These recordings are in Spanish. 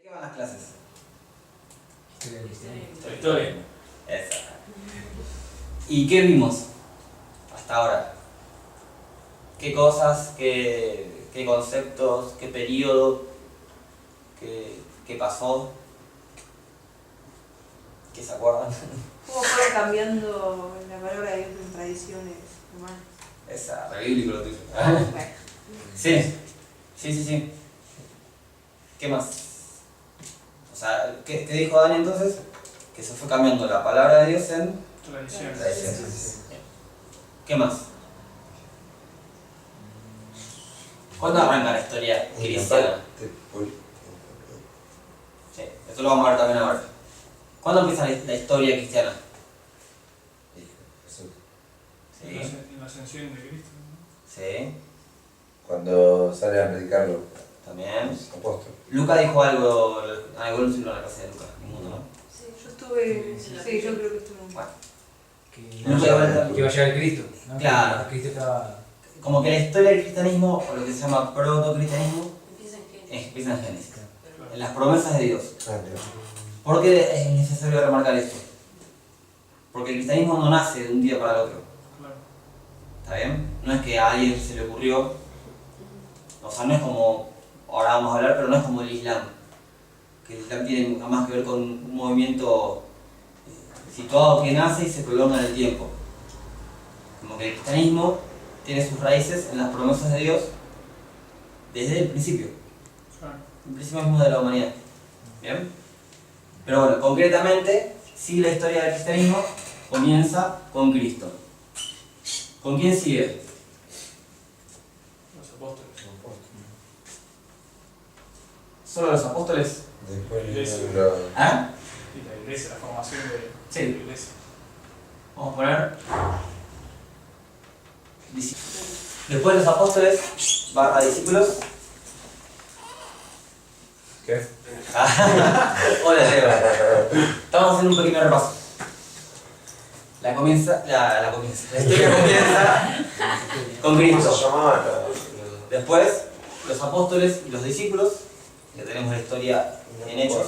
¿Qué van las clases? Historia. Esa. ¿Y qué vimos hasta ahora? ¿Qué cosas, qué conceptos, qué periodo, qué pasó? ¿Qué se acuerdan? ¿Cómo fueron cambiando la palabra de Dios en tradiciones humanas? Esa, re bíblico lo tuyo. Bueno, Sí. ¿Qué más? O sea, ¿qué dijo Dani entonces? Que se fue cambiando la palabra de Dios en Tradiciones. tradiciones. ¿Qué más? ¿Cuándo arranca la historia cristiana? Sí, esto lo vamos a ver también ahora. ¿Cuándo empieza la historia cristiana? Sí. En la ascensión de Cristo. Sí, Cuando sale a predicarlo, también. los apóstoles. Luca dijo algo no estuvo en la clase de Lucas, ninguno, ¿no? sí, yo estuve. Sí, yo creo que estuve. Bueno, Que iba a llegar Cristo, ¿no? Claro. Cristo estaba... como que la historia del cristianismo, o lo que se llama proto-cristianismo, empieza en Génesis, en las promesas de Dios. ¿Por qué es necesario remarcar esto? Porque el cristianismo no nace de un día para el otro. Claro. ¿Está bien? No es que a alguien se le ocurrió, o sea, no es como, ahora vamos a hablar, pero no es como el Islam. Que el Islam tiene más que ver con un movimiento situado que nace y se prolonga en el tiempo. Como que el cristianismo tiene sus raíces en las promesas de Dios desde el principio, Claro. el principio mismo de la humanidad. ¿Bien? Pero bueno, concretamente, sí, la historia del cristianismo comienza con Cristo. ¿Con quién sigue? Los apóstoles. ¿Solo los apóstoles? Después ¿Ah? Y la iglesia, la formación de Sí. la iglesia. Vamos a poner. Después de los apóstoles, barra discípulos. ¿Qué? Hola, Leo. Estamos haciendo un pequeño repaso. La historia comienza con ¿Cómo Cristo. se llamaba? Después, los apóstoles y los discípulos. Ya tenemos la historia en Hechos.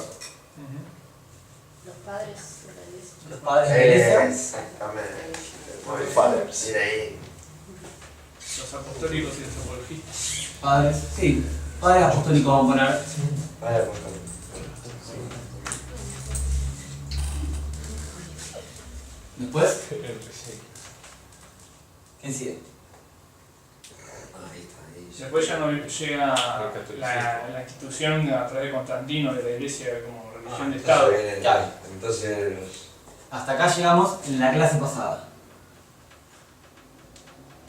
Los padres de la iglesia. Los padres de la iglesia. Exactamente. My fathers. Mira ahí. Los apostólicos y los apologistas. Padres, sí. Padres apostólicos vamos a poner. Vaya, por favor. Después, ¿quién sigue? Ahí está, Después ya no llega la institución a través de Constantino de la iglesia como religión de Estado. Claro. Entonces, Hasta acá llegamos en la clase pasada.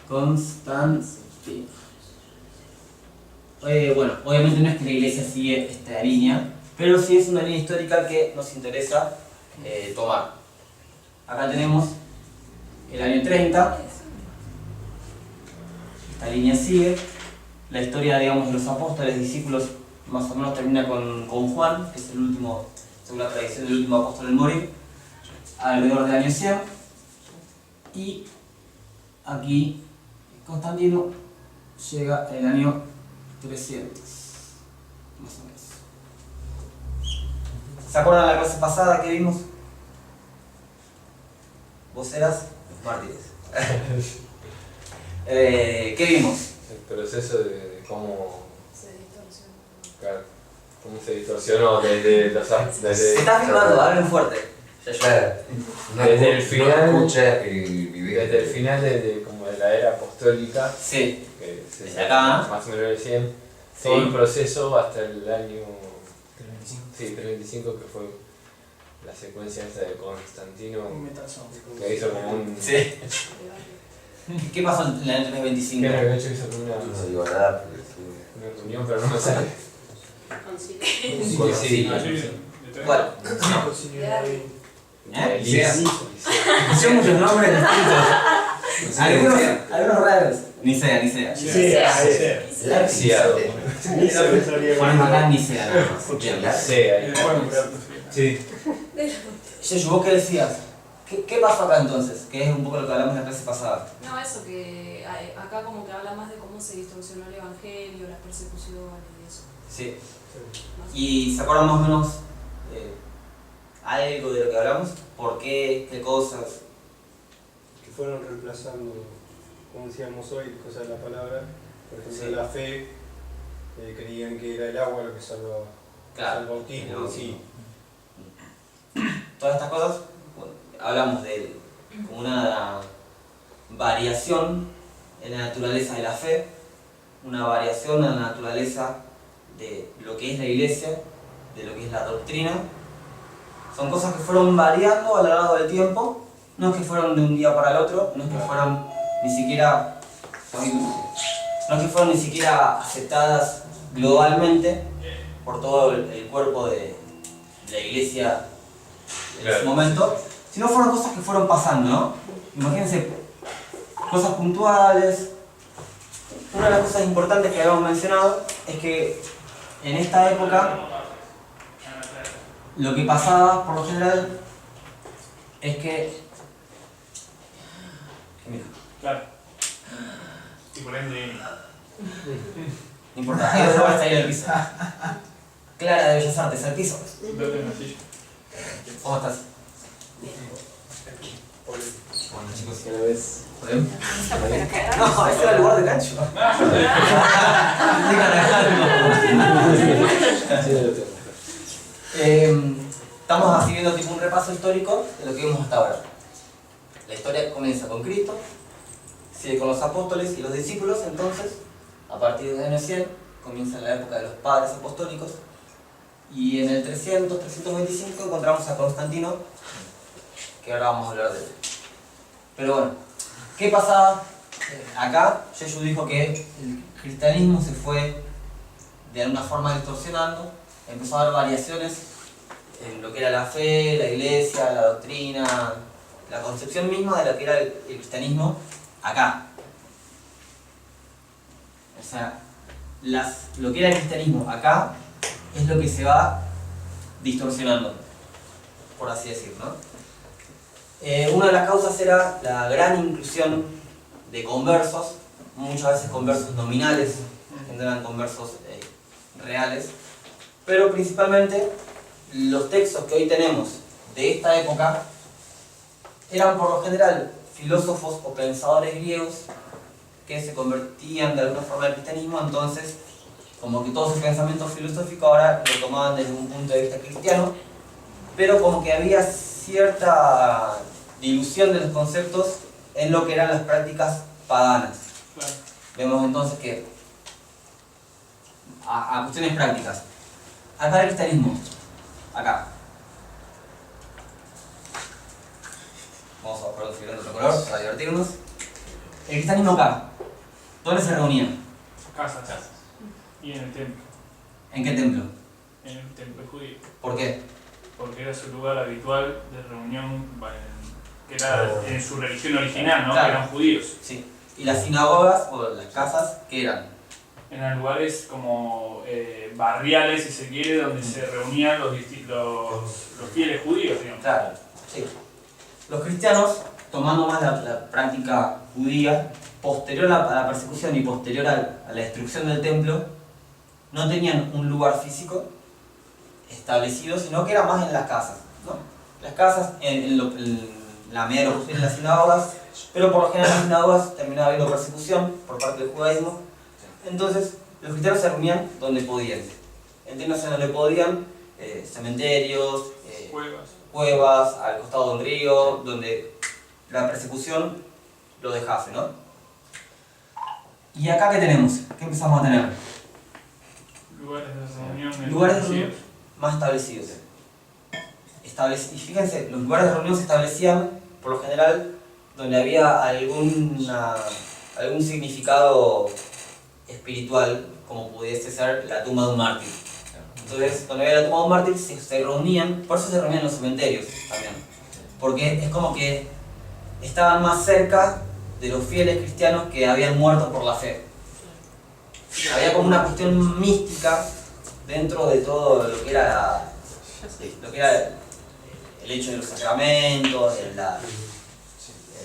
Constantino. Bueno, obviamente no es que la iglesia sigue esta línea, pero sí es una línea histórica que nos interesa tomar. Acá tenemos el año 30. Esta línea sigue. La historia, digamos, de los apóstoles, discípulos, más o menos termina con Juan, que es el último, según la tradición, el último apóstol en morir, alrededor del año 100. Y aquí Constantino llega el año 300, más o menos. ¿Se acuerdan de la clase pasada que vimos? Vos eras los mártires. ¿Qué vimos? El proceso de cómo, Se distorsionó. claro, cómo se distorsionó desde los Se está filmando, hablen fuerte. Desde el final- No escucha y vive. desde el final de como de la era apostólica, Sí, que se desde acá. más o menos el 100, Sí. todo el proceso hasta el año 35. 325, que fue la secuencia esta de Constantino, Un metalzón. que hizo como un... Sí. ¿Qué pasó en el año 325? ¿Qué era lo que hecho? Hizo como No digo nada porque una reunión, pero no me sale. Concilio. Sí, Ah, sí. sí, de ¿Cuál? ¿Eh? Licea. Son muchos nombres distintos. Algunos raros. Nicea. Liceo. Ponemos acá Nicea. Bien. Licea. Sí. Yeyu, ¿vos qué decías? ¿Qué pasó acá entonces? Que es un poco lo que hablamos en la clase pasada. No, eso que acá como que habla más de cómo se distorsionó el evangelio, las persecuciones y eso. Sí. ¿Y se acuerdan más o menos algo de lo que hablamos? ¿Por qué? ¿Qué cosas? Que fueron reemplazando, como decíamos hoy, cosas de la palabra. Por ejemplo, Sí. la fe, creían que era el agua lo que salvaba. Claro. El bautismo, sí. Todas estas cosas, bueno, hablamos de como una variación en la naturaleza de la fe, una variación en la naturaleza de lo que es la iglesia, de lo que es la doctrina. Son cosas que fueron variando a lo largo del tiempo, no es que fueron de un día para el otro, no es que fueron ni siquiera, aceptadas globalmente por todo el cuerpo de la iglesia en ese momento, sino fueron cosas que fueron pasando, ¿no? Imagínense, cosas puntuales. Una de las cosas importantes que habíamos mencionado es que en esta época lo que pasaba por lo general es que... Mira, Claro. Y por ende. no importa, hay otra vez ahí en el piso. Clara de Bellas Artes, al piso. Vete en la silla. ¿Cómo estás? Bueno chicos, ¿qué vez? ¿Podemos? No, este era el lugar de gancho. Estamos así viendo tipo un repaso histórico de lo que vimos hasta ahora. La historia comienza con Cristo, sigue con los apóstoles y los discípulos, entonces, a partir del año 100, comienza la época de los padres apostólicos, y en el 300-325 encontramos a Constantino, que ahora vamos a hablar de él. Pero bueno, ¿qué pasaba acá? Yeyu dijo que el cristianismo se fue de alguna forma distorsionando, empezó a haber variaciones en lo que era la fe, la iglesia, la doctrina, la concepción misma de lo que era el cristianismo acá. O sea, lo que era el cristianismo acá es lo que se va distorsionando, por así decirlo, ¿no? Una de las causas era la gran inclusión de conversos, muchas veces conversos nominales, que no eran conversos reales, pero principalmente los textos que hoy tenemos de esta época eran por lo general filósofos o pensadores griegos que se convertían de alguna forma al cristianismo, entonces como que todo su pensamiento filosófico ahora lo tomaban desde un punto de vista cristiano, pero como que había cierta dilución de los conceptos en lo que eran las prácticas paganas. Claro. Vemos entonces que a cuestiones prácticas, acá el cristianismo, acá. Vamos a poner un otro color para divertirnos. El cristianismo acá, ¿dónde se reunían? Casas. Y en el templo. ¿En qué templo? En el templo judío. ¿Por qué? Porque era su lugar habitual de reunión, que era en su religión original, ¿no? Claro. Que eran judíos. Sí. ¿Y las sinagogas o las casas qué eran? Eran lugares como barriales, si se quiere, donde se reunían los fieles judíos, digamos. Claro, sí. Los cristianos, tomando más la práctica judía, posterior a la persecución y posterior a la destrucción del templo, no tenían un lugar físico establecido, sino que era más en las casas, ¿no? Las casas, en la medida de lo posible en las sinagogas, pero por lo general en las sinagogas terminaba habiendo persecución por parte del judaísmo, entonces los cristianos se reunían donde podían. Entiéndase donde podían, cementerios, cuevas, al costado de un río, donde la persecución lo dejase, ¿no? ¿Y acá qué tenemos? ¿Qué empezamos a tener? Lugares de reunión. Lugares de reunión más establecidos. Y fíjense, los lugares de reunión se establecían, por lo general, donde había algún significado espiritual, como pudiese ser la tumba de un mártir. Entonces, donde había la tumba de un mártir, se reunían, por eso se reunían en los cementerios también. Porque es como que estaban más cerca de los fieles cristianos que habían muerto por la fe. Había como una cuestión mística dentro de todo lo que era el hecho de los sacramentos, el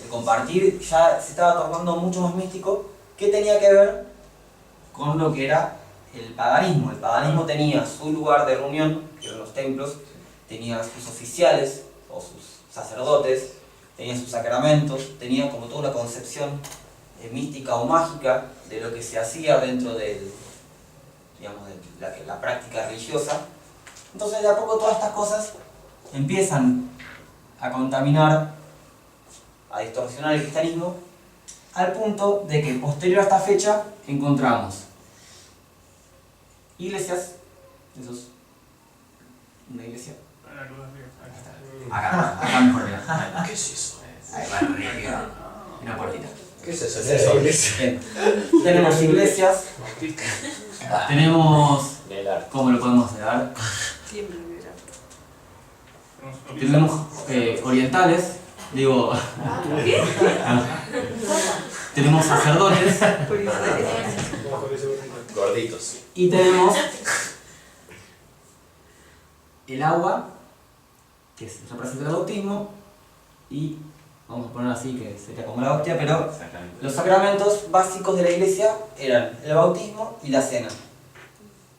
compartir, ya se estaba tornando mucho más místico, que tenía que ver con lo que era el paganismo. El paganismo tenía su lugar de reunión, que eran los templos, tenía sus oficiales o sus sacerdotes, tenía sus sacramentos, tenía como toda una concepción mística o mágica de lo que se hacía dentro de la práctica religiosa. Entonces de a poco todas estas cosas empiezan a contaminar, a distorsionar el cristianismo, al punto de que posterior a esta fecha encontramos iglesias, eso es una iglesia, acá mejor, mira. ¿Qué es eso? Ahí va arriba, una puertita. ¿Qué es eso? Bien. Tenemos iglesias, tenemos, ¿cómo lo podemos dar? Siempre hubiera. Tenemos orientales, digo, tenemos sacerdotes Gorditos. y tenemos el agua, que representa el bautismo, y vamos a poner así que sería como la hostia, pero los sacramentos básicos de la iglesia eran el bautismo y la cena.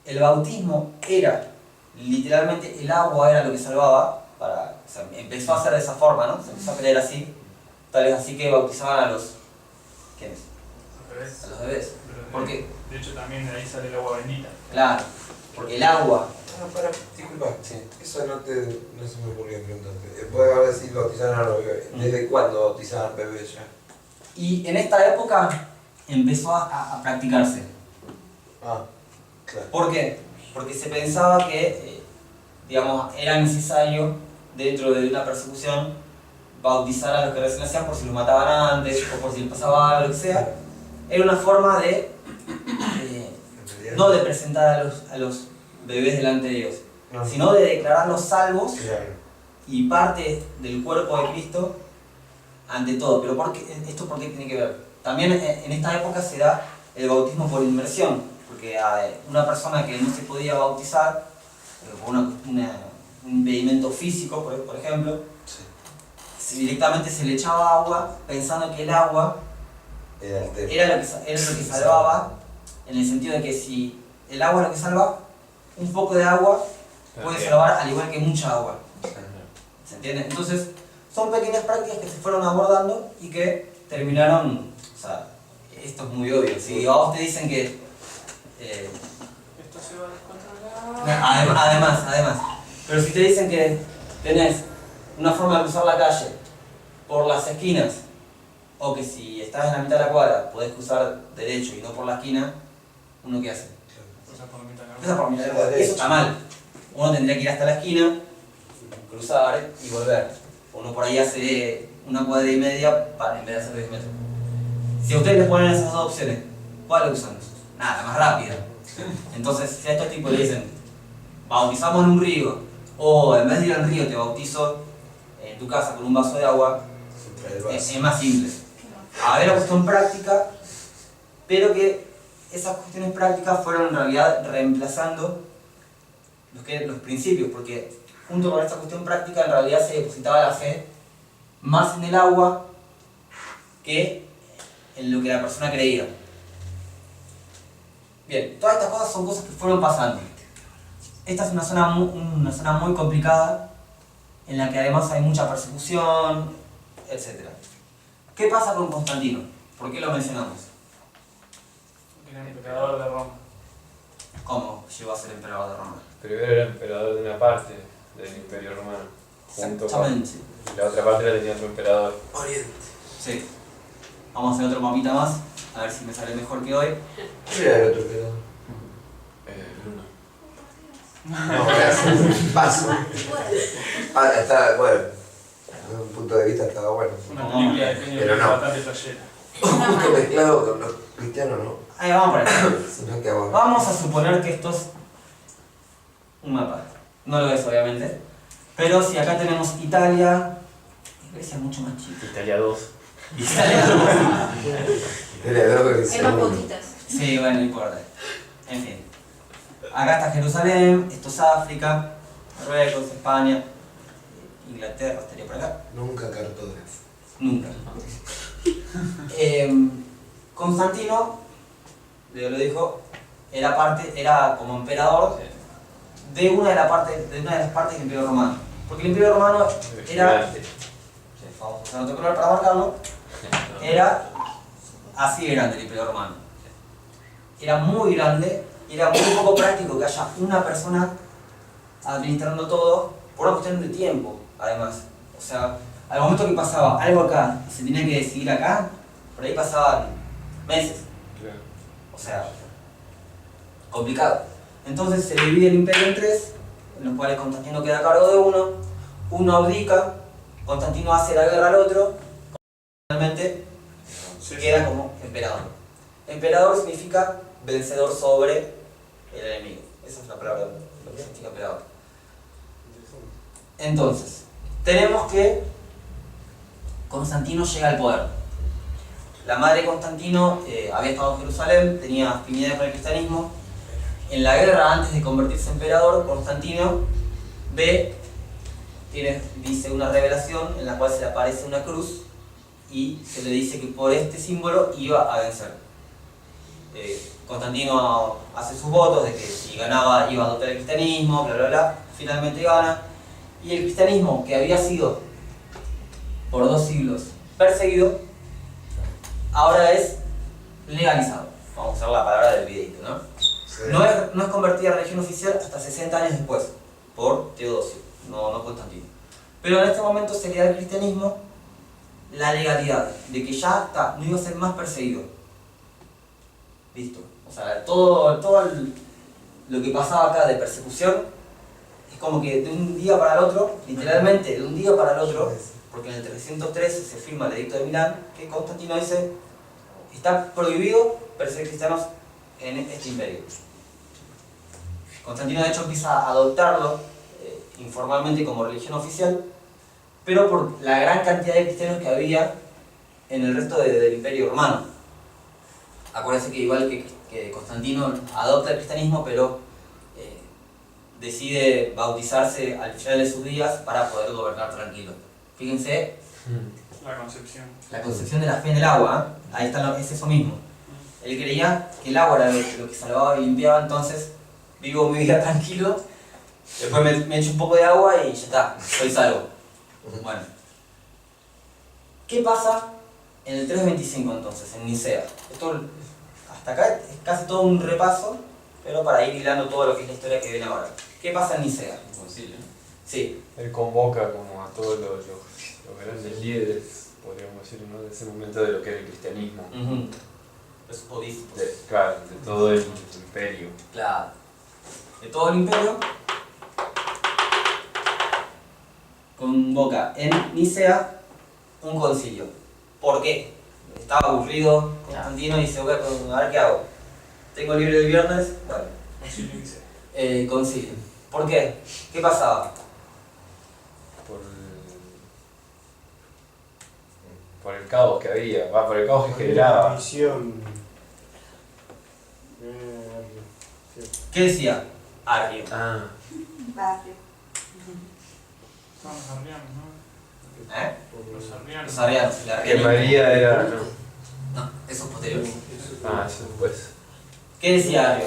El bautismo era, literalmente, el agua era lo que salvaba, o sea, empezó a ser de esa forma, ¿no? Se empezó a creer así, tal vez así que bautizaban a los... ¿Quiénes? A los bebés. ¿Por qué? De hecho, también de ahí sale el agua bendita. Claro, porque el agua... Disculpa, eso no se me ocurrió preguntarte. Puede ahora decir bautizaron a los bebés. ¿Desde cuándo bautizaban bebés ya? Y en esta época empezó a practicarse. Ah, claro. ¿Por qué? Porque se pensaba que, digamos, era necesario, dentro de una persecución, bautizar a los que recién nacían por si los mataban antes o por si les pasaba algo, lo que sea. Era una forma de, no de presentar a los bebés delante de Dios, sino de declararlos salvos y parte del cuerpo de Cristo ante todo. Pero ¿esto por qué tiene que ver? También en esta época se da el bautismo por inmersión, porque a una persona que no se podía bautizar por un impedimento físico, por ejemplo, directamente se le echaba agua pensando que el agua era lo que salvaba, en el sentido de que si el agua es lo que salva, un poco de agua puede salvar al igual que mucha agua. ¿Se entiende? Entonces, son pequeñas prácticas que se fueron abordando y que terminaron, o sea, esto es muy obvio. Si a vos te dicen que... Esto se va a descontrolar. Además, pero si te dicen que tenés una forma de cruzar la calle por las esquinas, o que si estás en la mitad de la cuadra podés cruzar derecho y no por la esquina, ¿uno qué hace? Empieza por mitad de la cuadra. Eso está mal. Uno tendría que ir hasta la esquina, cruzar y volver. Uno por ahí hace una cuadra y media en vez de hacer 10 metros. Si a ustedes les ponen esas dos opciones, ¿cuál usan? Nada, la más rápida. Entonces, si a estos tipos le dicen, bautizamos en un río, o en vez de ir al río te bautizo en tu casa con un vaso de agua, es más simple. A ver la cuestión práctica, pero que esas cuestiones prácticas fueron en realidad reemplazando los principios, porque junto con esta cuestión práctica en realidad se depositaba la fe más en el agua que en lo que la persona creía. Bien, todas estas cosas son cosas que fueron pasando. Esta es una zona muy complicada, en la que además hay mucha persecución, etc. ¿Qué pasa con Constantino? ¿Por qué lo mencionamos? Era el emperador de Roma. ¿Cómo llegó a ser emperador de Roma? Primero era emperador de una parte del Imperio Romano. Exactamente. Y la otra parte la tenía otro emperador. Oriente. Sí. Vamos a hacer otro mapita más, a ver si me sale mejor que hoy. ¿Quién era el otro pedo? Bruno. No, gracias. Paso. Ah, está, bueno. Desde un punto de vista estaba bueno. Una película de genio Pero no. bastante flashera. Justo mezclado con los cristianos, ¿no? Ahí vamos por ahí. Si no, ¿qué hago? Vamos a suponer que esto es un mapa. No lo es, obviamente. Pero si acá tenemos Italia, Grecia es mucho más chica. Italia 2. Italia. Era algo que Hay se más poquitas. Sí, bueno, no importa. En fin. Acá está Jerusalén, esto es África, Marruecos, España, Inglaterra, estaría por acá. Nunca cartógrafo. Nunca. Constantino, Leo lo dijo, era como emperador de una de las partes del Imperio Romano. Porque el Imperio Romano era, vamos a usar otro color para marcarlo, era así de grande el Imperio Romano. Era muy grande, era muy poco práctico que haya una persona administrando todo por una cuestión de tiempo, además. O sea, al momento que pasaba algo acá y se tenía que decidir acá, por ahí pasaban meses. O sea, complicado. Entonces se divide el imperio en tres, en los cuales Constantino queda a cargo de uno abdica, Constantino hace la guerra al otro, finalmente queda como emperador. Emperador significa vencedor sobre el enemigo. Esa es la palabra, lo que significa emperador. Entonces, tenemos que Constantino llega al poder. La madre de Constantino había estado en Jerusalén, tenía afinidad con el cristianismo. En la guerra, antes de convertirse en emperador, Constantino dice una revelación en la cual se le aparece una cruz y se le dice que por este símbolo iba a vencer. Constantino hace sus votos de que si ganaba iba a adoptar el cristianismo, bla bla bla, finalmente gana. Y el cristianismo, que había sido por 2 siglos perseguido, ahora es legalizado. Vamos a usar la palabra del videito, ¿no? Sí. No es convertida a religión oficial hasta 60 años después, por Teodosio, no Constantino. Pero en este momento se le da al cristianismo la legalidad de que ya está, no iba a ser más perseguido. Listo. O sea, todo lo que pasaba acá de persecución es como que de un día para el otro, literalmente de un día para el otro, porque en el 313 se firma el Edicto de Milán, que Constantino dice: está prohibido perseguir cristianos en este imperio. Constantino de hecho empieza a adoptarlo informalmente como religión oficial, pero por la gran cantidad de cristianos que había en el resto del imperio romano. Acuérdense que igual que Constantino adopta el cristianismo, pero decide bautizarse al final de sus días para poder gobernar tranquilo. Fíjense la concepción de la fe en el agua, ¿eh? Ahí está, es eso mismo. Él creía que el agua era lo que salvaba y limpiaba, entonces vivo mi vida tranquilo, después me echo un poco de agua y ya está, soy salvo. Bueno, ¿qué pasa en el 325 entonces, en Nicea? Esto, hasta acá es casi todo un repaso, pero para ir hilando todo lo que es la historia que viene ahora. ¿Qué pasa en Nicea? Concilio. Sí. Él convoca como a todos los grandes líderes, podríamos decir, ¿no? De ese momento de lo que era el cristianismo. Los obispos. Claro, de todo el imperio. Claro. De todo el imperio. Convoca en Nicea un concilio. ¿Por qué? Estaba aburrido Constantino y dice: a ver qué hago. Tengo libre el viernes. Bueno. Concilio. ¿Por qué? ¿Qué pasaba? Por el caos que había, por el caos que generaba. ¿Qué decía? Arrio. Barrio. Son los arrianos, ¿no? ¿Eh? Los arrianos. Los arrianos. Que María era. No, No, eso es posterior. eso después. ¿Qué decía Arrio?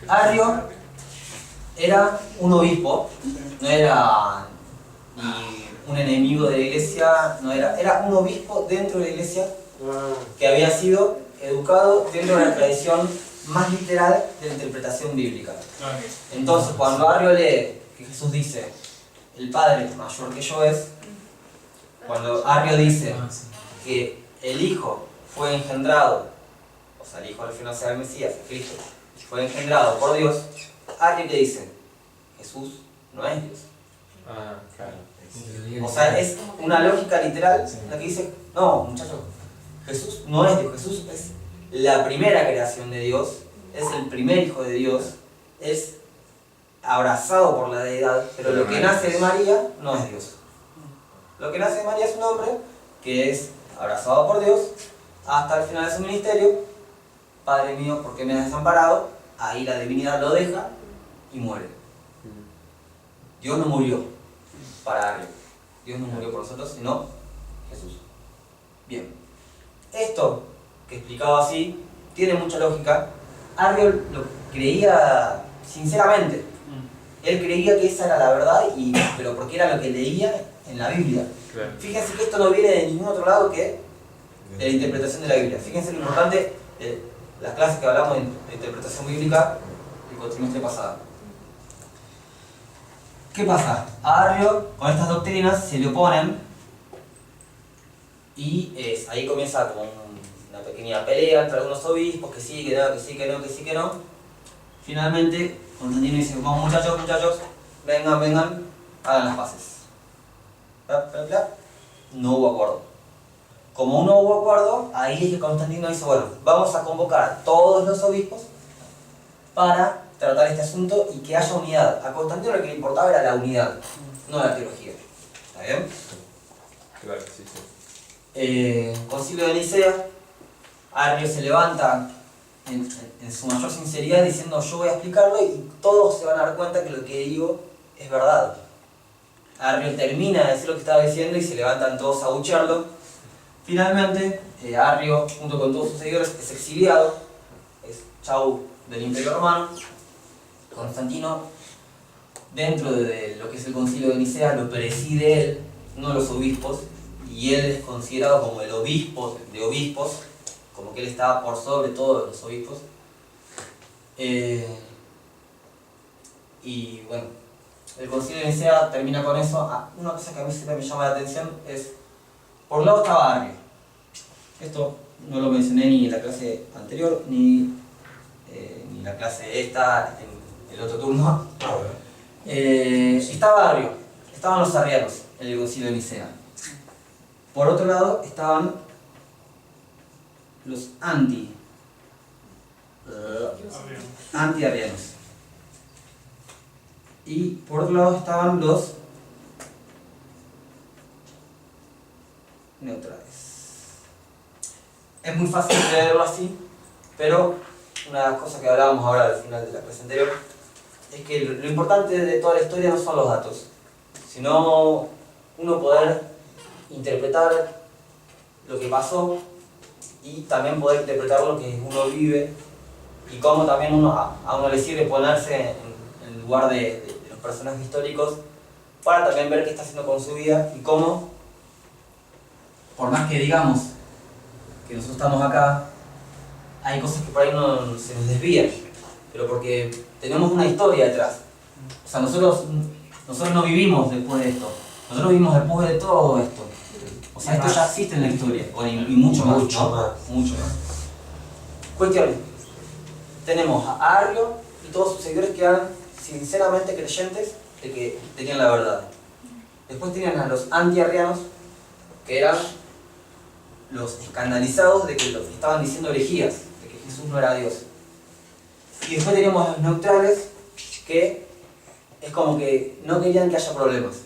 Arrio era un obispo, no era ni un enemigo de la iglesia, era un obispo dentro de la iglesia que había sido educado dentro de la tradición más literal de la interpretación bíblica. Entonces, cuando Arrio lee que Jesús dice: el Padre mayor que yo es, cuando Arrio dice que el Hijo fue engendrado, o sea, el Hijo al final será el Mesías, el Cristo, fue engendrado por Dios, Arrio que dice: Jesús no es Dios. Claro. O sea, es una lógica literal la que dice: no, muchachos, Jesús no es Dios, Jesús es la primera creación de Dios, es el primer hijo de Dios, es abrazado por la deidad, pero lo que nace de María no es Dios. Lo que nace de María es un hombre que es abrazado por Dios hasta el final de su ministerio. Padre mío, ¿por qué me has desamparado? Ahí la divinidad lo deja y muere. Dios no murió para Arrio. Dios no murió por nosotros, sino Jesús. Bien. Esto que explicado así tiene mucha lógica. Arrio lo creía sinceramente. Él creía que esa era la verdad, pero porque era lo que leía en la Biblia. Claro. Fíjense que esto no viene de ningún otro lado que de la interpretación de la Biblia. Fíjense lo importante de las clases que hablamos de interpretación bíblica el trimestre pasado. ¿Qué pasa? A Arrio, con estas doctrinas, se le oponen y ahí comienza como una pequeña pelea entre algunos obispos, que sí, que no, que sí, que no, que sí, que no. Finalmente, Constantino dice, vamos muchachos, vengan, hagan las paces. No hubo acuerdo. Como no hubo acuerdo, ahí es que Constantino dice, bueno, vamos a convocar a todos los obispos para tratar este asunto y que haya unidad. A Constantino lo que le importaba era la unidad, no la teología. ¿Está bien? Claro, sí. Concilio de Nicea, Arrio se levanta en su mayor sinceridad diciendo yo voy a explicarlo y todos se van a dar cuenta que lo que digo es verdad. Arrio termina de decir lo que estaba diciendo y se levantan todos a abuchearlo. Finalmente, Arrio, junto con todos sus seguidores, es exiliado, es chau del Imperio Romano. Constantino, dentro de lo que es el Concilio de Nicea, lo preside él, no los obispos, y él es considerado como el obispo de obispos, como que él estaba por sobre todos los obispos. Y bueno, el Concilio de Nicea termina con eso. Una cosa que a mí siempre me llama la atención es, por un lado estaba Arrio. Esto no lo mencioné ni en la clase anterior, ni en la clase esta, en el otro turno. Estaba Arrio, estaban los arrianos en el Concilio de Nicea. Por otro lado estaban los anti-arrianos. Y por otro lado estaban los neutrales. Es muy fácil leerlo así, pero una de las cosas que hablábamos ahora al final de la clase anterior es que lo importante de toda la historia no son los datos, sino uno poder interpretar lo que pasó y también poder interpretar lo que uno vive y cómo también a uno le sirve ponerse en el lugar de los personajes históricos para también ver qué está haciendo con su vida y cómo, por más que digamos que nosotros estamos acá, hay cosas que por ahí no se nos desvían, pero porque tenemos una historia detrás. O sea, nosotros no vivimos después de esto, nosotros vivimos después de todo esto. O sea, esto ya existe en la historia, y mucho más, ¿no? Mucho más. Cuestión, tenemos a Arrio y todos sus seguidores que eran sinceramente creyentes de que tenían la verdad. Después tenían a los anti-arrianos, que eran los escandalizados de que estaban diciendo herejías, de que Jesús no era Dios. Y después teníamos a los neutrales, que es como que no querían que haya problemas.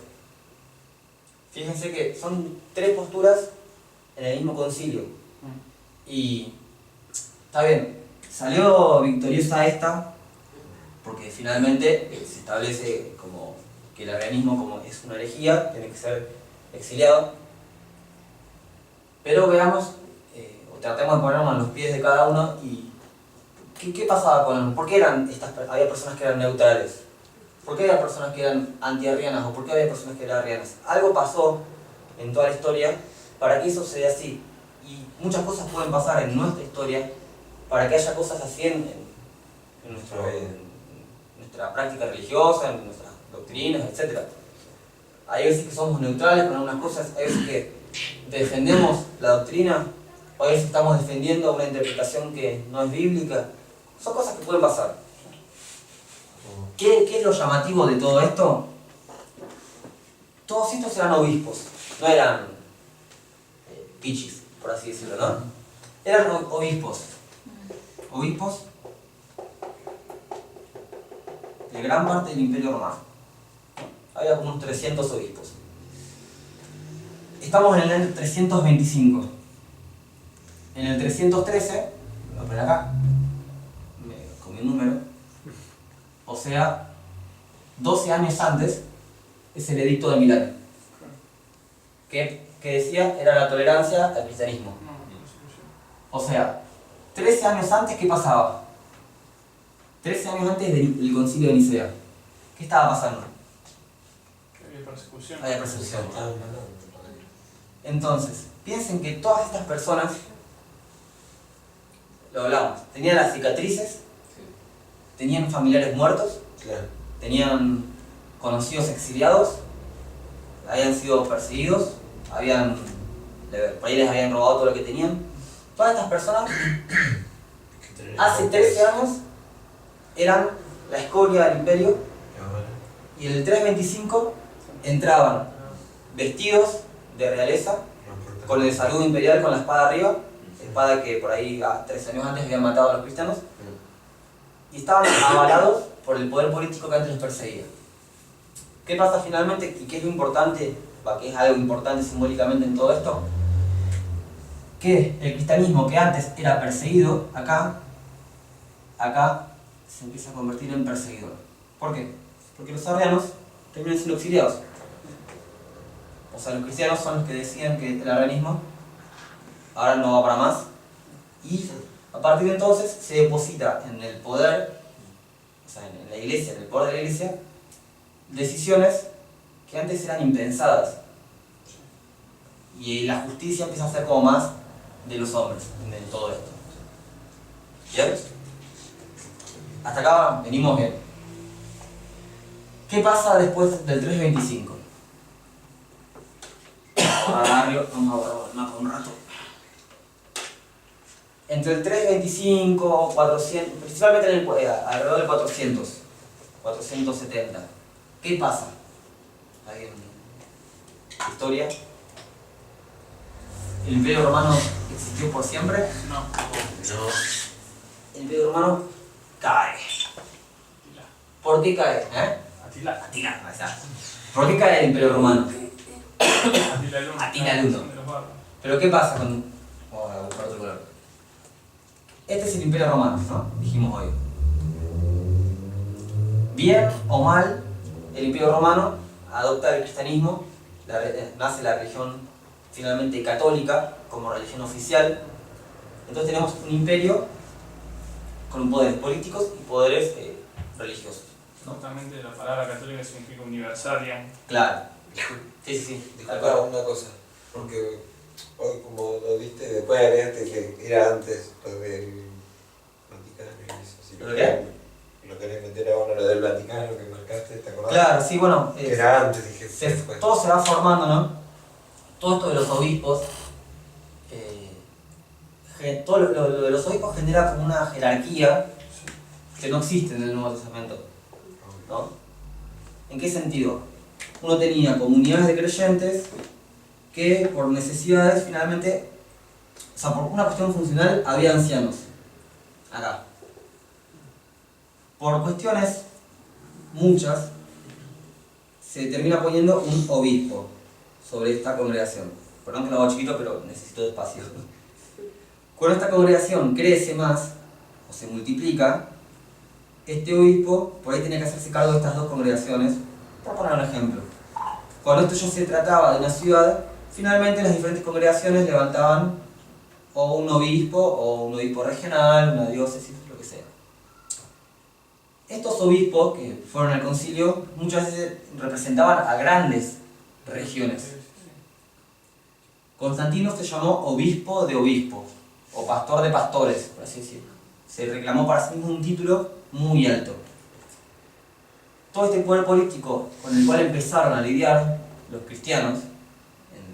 Fíjense que son tres posturas en el mismo concilio. Y está bien, salió victoriosa esta, porque finalmente se establece como que el arrianismo como es una herejía, tiene que ser exiliado. Pero veamos, o tratemos de ponernos en los pies de cada uno y ¿qué pasaba con? ¿Por qué había personas que eran neutrales? ¿Por qué había personas que eran anti-arrianas o por qué había personas que eran arrianas? Algo pasó en toda la historia para que eso se dé así. Y muchas cosas pueden pasar en nuestra historia para que haya cosas así en nuestra práctica religiosa, en nuestras doctrinas, etc. Hay veces que somos neutrales con algunas cosas, hay veces que defendemos la doctrina, o a veces estamos defendiendo una interpretación que no es bíblica. Son cosas que pueden pasar. ¿Qué es lo llamativo de todo esto? Todos estos eran obispos, no eran pichis, por así decirlo, ¿no? Eran obispos. Obispos de gran parte del Imperio Romano. Había unos 300 obispos. Estamos en el año 325. En el 313, lo voy a poner acá, me comí un número, o sea, 12 años antes es el Edicto de Milán, que decía era la tolerancia al cristianismo. O sea, 13 años antes, ¿qué pasaba? 13 años antes del concilio de Nicea. ¿Qué estaba pasando? Había persecución. Había persecución. Entonces, piensen que todas estas personas, lo hablamos, tenían las cicatrices, tenían familiares muertos, Claro. tenían conocidos exiliados, habían sido perseguidos, por ahí les habían robado todo lo que tenían. Todas estas personas, hace 13 años, eran la escoria del imperio, y en el 325 entraban vestidos de realeza, con el saludo imperial, con la espada arriba, espada que por ahí 13 años antes habían matado a los cristianos, y estaban avalados por el poder político que antes los perseguía. ¿Qué pasa finalmente? ¿Y qué es lo importante? Que es algo importante simbólicamente en todo esto, que el cristianismo que antes era perseguido, acá se empieza a convertir en perseguidor. ¿Por qué? Porque los arrianos terminan siendo exiliados. O sea, los cristianos son los que decían que el arrianismo ahora no va para más, y a partir de entonces se deposita en el poder, o sea, en la iglesia, en el poder de la iglesia, decisiones que antes eran impensadas, y la justicia empieza a ser como más de los hombres en todo esto. ¿Bien? Hasta acá venimos bien. ¿Qué pasa después del 325? Vamos a borrar el mapa un rato. Entre el 325, 400, principalmente alrededor del 400, 470. ¿Qué pasa? ¿Alguien? ¿Historia? ¿El Imperio Romano existió por siempre? No. El Imperio Romano cae. ¿Por qué cae? Atila. Atila, ahí está. ¿Por qué cae el Imperio Romano? Atila el Uno. Atila el Uno. De los bárbaros. Pero ¿qué pasa con...? Vamos a buscar otro color. Este es el Imperio Romano, ¿no? Dijimos hoy. Bien o mal, el Imperio Romano adopta el cristianismo, nace la religión finalmente católica como religión oficial. Entonces tenemos un imperio con poderes políticos y poderes religiosos, ¿no? Justamente la palabra católica significa universal. Claro. Sí. Disculpa una cosa, porque hoy como lo viste, después agregaste que era antes lo del Vaticano y eso. Si ¿Lo qué? Lo querés meter ahora, lo del Vaticano que marcaste, ¿te acordás? Claro, sí, bueno. Que era antes, dije. Después. Todo se va formando, ¿no? Todo esto de los obispos, todo lo de los obispos genera como una jerarquía que no existe en el Nuevo Testamento, ¿no? ¿En qué sentido? Uno tenía comunidades de creyentes que por necesidades finalmente, o sea, por una cuestión funcional, había ancianos. Acá. Por cuestiones, muchas, se termina poniendo un obispo sobre esta congregación. Perdón que lo hago chiquito, pero necesito espacio. Cuando esta congregación crece más, o se multiplica, este obispo por ahí tenía que hacerse cargo de estas dos congregaciones. Por poner un ejemplo. Cuando esto ya se trataba de una ciudad, finalmente las diferentes congregaciones levantaban o un obispo regional, una diócesis, lo que sea. Estos obispos que fueron al concilio muchas veces representaban a grandes regiones. Constantino se llamó obispo de obispos, o pastor de pastores, por así decirlo. Se reclamó para sí mismo un título muy alto. Todo este poder político con el cual empezaron a lidiar los cristianos,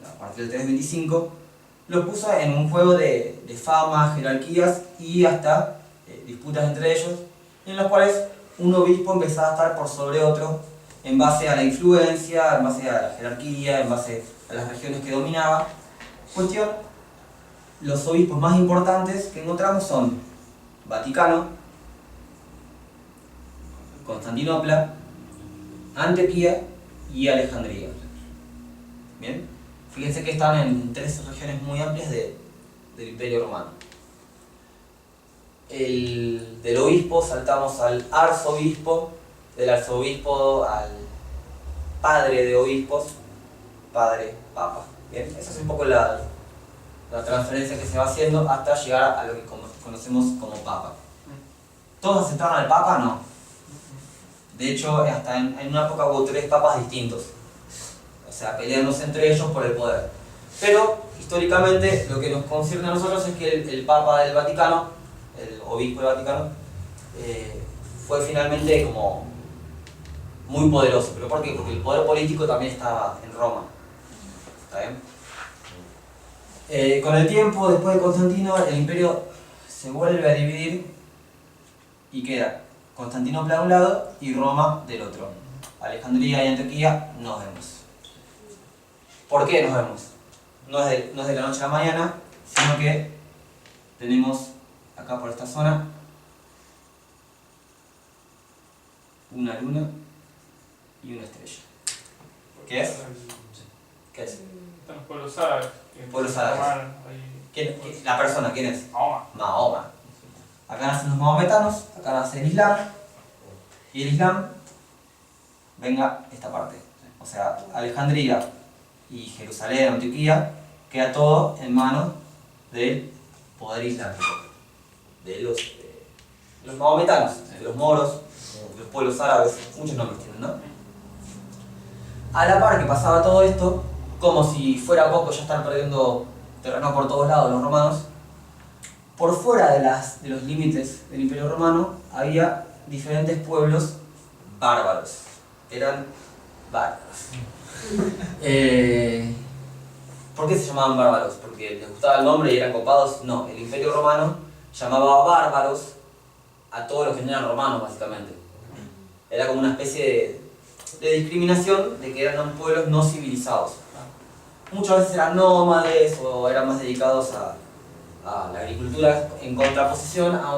a partir del 325, lo puso en un juego de fama, jerarquías y hasta disputas entre ellos, en las cuales un obispo empezaba a estar por sobre otro en base a la influencia, en base a la jerarquía, en base a las regiones que dominaba. Cuestión, los obispos más importantes que encontramos son Vaticano, Constantinopla, Antioquía y Alejandría. Bien, fíjense que están en tres regiones muy amplias del Imperio Romano. Del obispo saltamos al arzobispo, del arzobispo al padre de obispos, padre, papa. Bien, esa es un poco la la transferencia que se va haciendo hasta llegar a lo que conocemos como Papa. ¿Todos aceptaron al Papa? No. De hecho, hasta en una época hubo 3 papas distintos, o sea, peleándose entre ellos por el poder. Pero, históricamente, lo que nos concierne a nosotros es que el Papa del Vaticano, el obispo del Vaticano, fue finalmente como muy poderoso. ¿Pero por qué? Porque el poder político también estaba en Roma. ¿Está bien? Con el tiempo, después de Constantino, el imperio se vuelve a dividir y queda Constantinopla de un lado y Roma del otro. Alejandría y Antioquía nos vemos. ¿Por qué nos vemos? No es de la noche a la mañana, sino que tenemos acá por esta zona una luna y una estrella. ¿Qué es? ¿Qué es? Están los pueblos árabes. Pueblos árabes. La persona, ¿quién es? Mahoma. Mahoma. Acá nacen los mahometanos, acá nace el Islam, y el Islam, venga esta parte. O sea, Alejandría y Jerusalén, Antioquía, queda todo en manos del poder islámico, de los mahometanos, de los moros, de los pueblos árabes, muchos nombres tienen, ¿no? A la par que pasaba todo esto, como si fuera poco ya están perdiendo terreno por todos lados los romanos, por fuera de los límites del Imperio Romano había diferentes pueblos bárbaros. Eran bárbaros. ¿Por qué se llamaban bárbaros? ¿Porque les gustaba el nombre y eran copados? No, el Imperio Romano llamaba bárbaros a todos los que no eran romanos, básicamente. Era como una especie de discriminación de que eran pueblos no civilizados. Muchas veces eran nómades o eran más dedicados a la agricultura, en contraposición a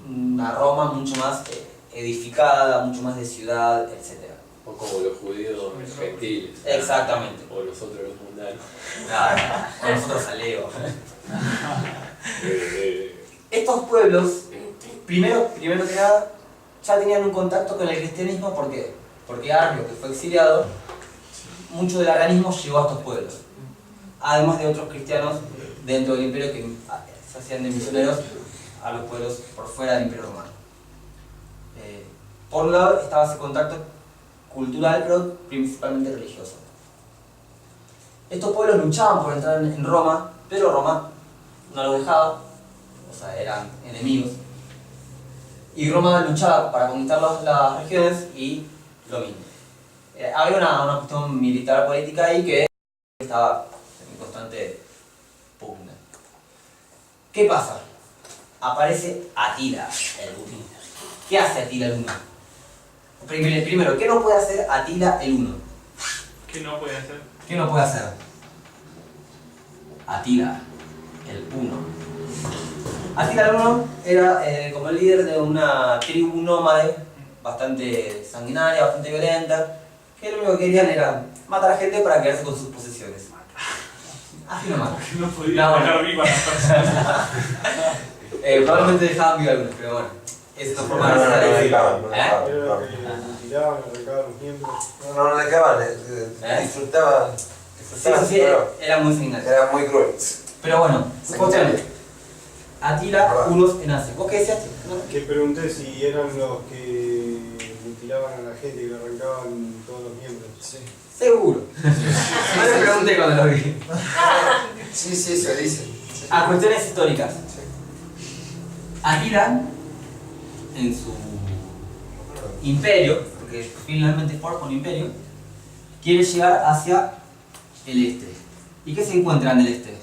una Roma mucho más edificada, mucho más de ciudad, etc. O como los judíos gentiles. Exactamente. O los otros, los mundanos. Claro, o nosotros Aleo. Estos pueblos, primero que nada, ya tenían un contacto con el cristianismo. ¿Por qué? Porque Arrio, que fue exiliado, mucho del arianismo llegó a estos pueblos. Además de otros cristianos dentro del imperio que se hacían de misioneros a los pueblos por fuera del Imperio Romano. Por un lado estaba ese contacto cultural, pero principalmente religioso. Estos pueblos luchaban por entrar en Roma, pero Roma no los dejaba, o sea, eran enemigos. Y Roma luchaba para conquistar las regiones y lo mismo. Había una cuestión militar política ahí que estaba en constante pugna. ¿Qué pasa? Aparece Atila el Uno. ¿Qué hace Atila el Uno? Primero, ¿qué no puede hacer Atila el Uno? ¿Qué no puede hacer? ¿Qué no puede hacer? Atila el Uno. Atila el Uno era como el líder de una tribu nómade bastante sanguinaria, bastante violenta, que lo único que querían era matar a gente para quedarse con sus posesiones. Así nomás. No podía dejar viva a las personas. Probablemente dejaban viva algunos, pero bueno. Es una forma de hacer no eso. dejaban, no ¿Eh? dejaban. Era lo que tiraban, arrancaban los miembros. No dejaban, disfrutaban, Sí, pero era muy sanguinario. era muy cruel. Pero bueno, cuestión. Atila Unos en Asia. ¿Vos qué decías? Que pregunté si eran los que mutilaban a la gente y le arrancaban todos los miembros. Sí, Seguro. No le pregunté cuando lo vi. sí, se dice. A cuestiones históricas. Atila, en su imperio, porque finalmente forja un imperio, quiere llegar hacia el este. ¿Y qué se encuentra en el este?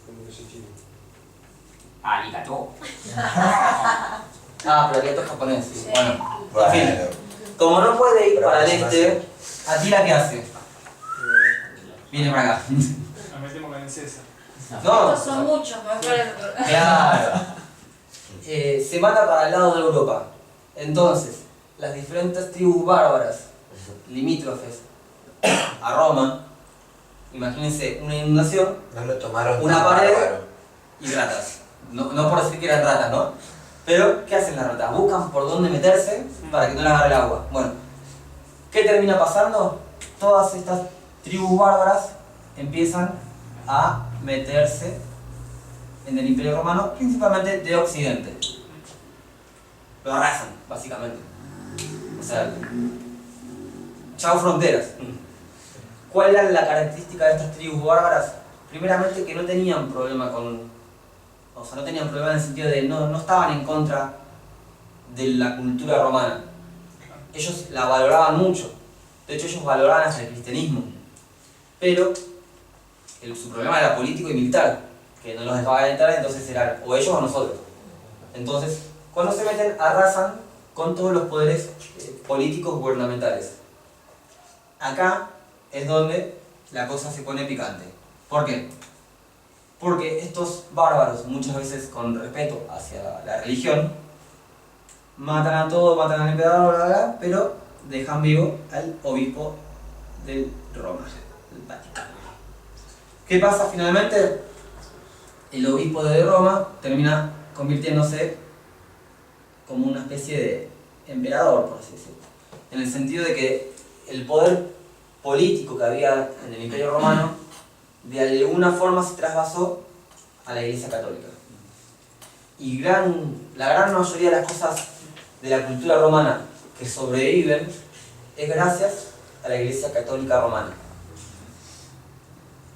Como que soy chino. Arigato. Pero arigato es japonés. Sí. Bueno, en fin. Como no puede ir para el este, Atila, ¿qué hace? Viene para acá. Nos metemos con el César. No. Estos son muchos, mejor el... Claro. Se manda para el lado de Europa. Entonces, las diferentes tribus bárbaras limítrofes a Roma, imagínense una inundación, No lo tomaron una tan pared bárbaro. y ratas. No por decir que eran ratas, ¿no? Pero, ¿qué hacen las ratas? Buscan por dónde meterse para que no les agarre el agua. Bueno, ¿qué termina pasando? todas estas tribus bárbaras empiezan a meterse en el Imperio Romano, principalmente de Occidente. Lo arrasan, básicamente. O sea, chao fronteras. ¿Cuál era la característica de estas tribus bárbaras? Primeramente que no tenían problema no tenían problema en el sentido de no estaban en contra de la cultura romana. Ellos la valoraban mucho. De hecho, ellos valoraban hasta el cristianismo. Pero su problema era político y militar, que no los dejaban entrar, entonces eran o ellos o nosotros. Entonces, cuando se meten, arrasan con todos los poderes políticos gubernamentales. Acá es donde la cosa se pone picante. ¿Por qué? Porque estos bárbaros, muchas veces con respeto hacia la religión, matan a todo, matan al emperador, bla, bla, bla, pero dejan vivo al obispo de Roma, el Vaticano. ¿Qué pasa finalmente? El obispo de Roma termina convirtiéndose como una especie de emperador, por así decirlo. En el sentido de que el poder político que había en el Imperio Romano de alguna forma se trasvasó a la Iglesia Católica. Y la gran mayoría de las cosas de la cultura romana que sobreviven es gracias a la Iglesia Católica Romana.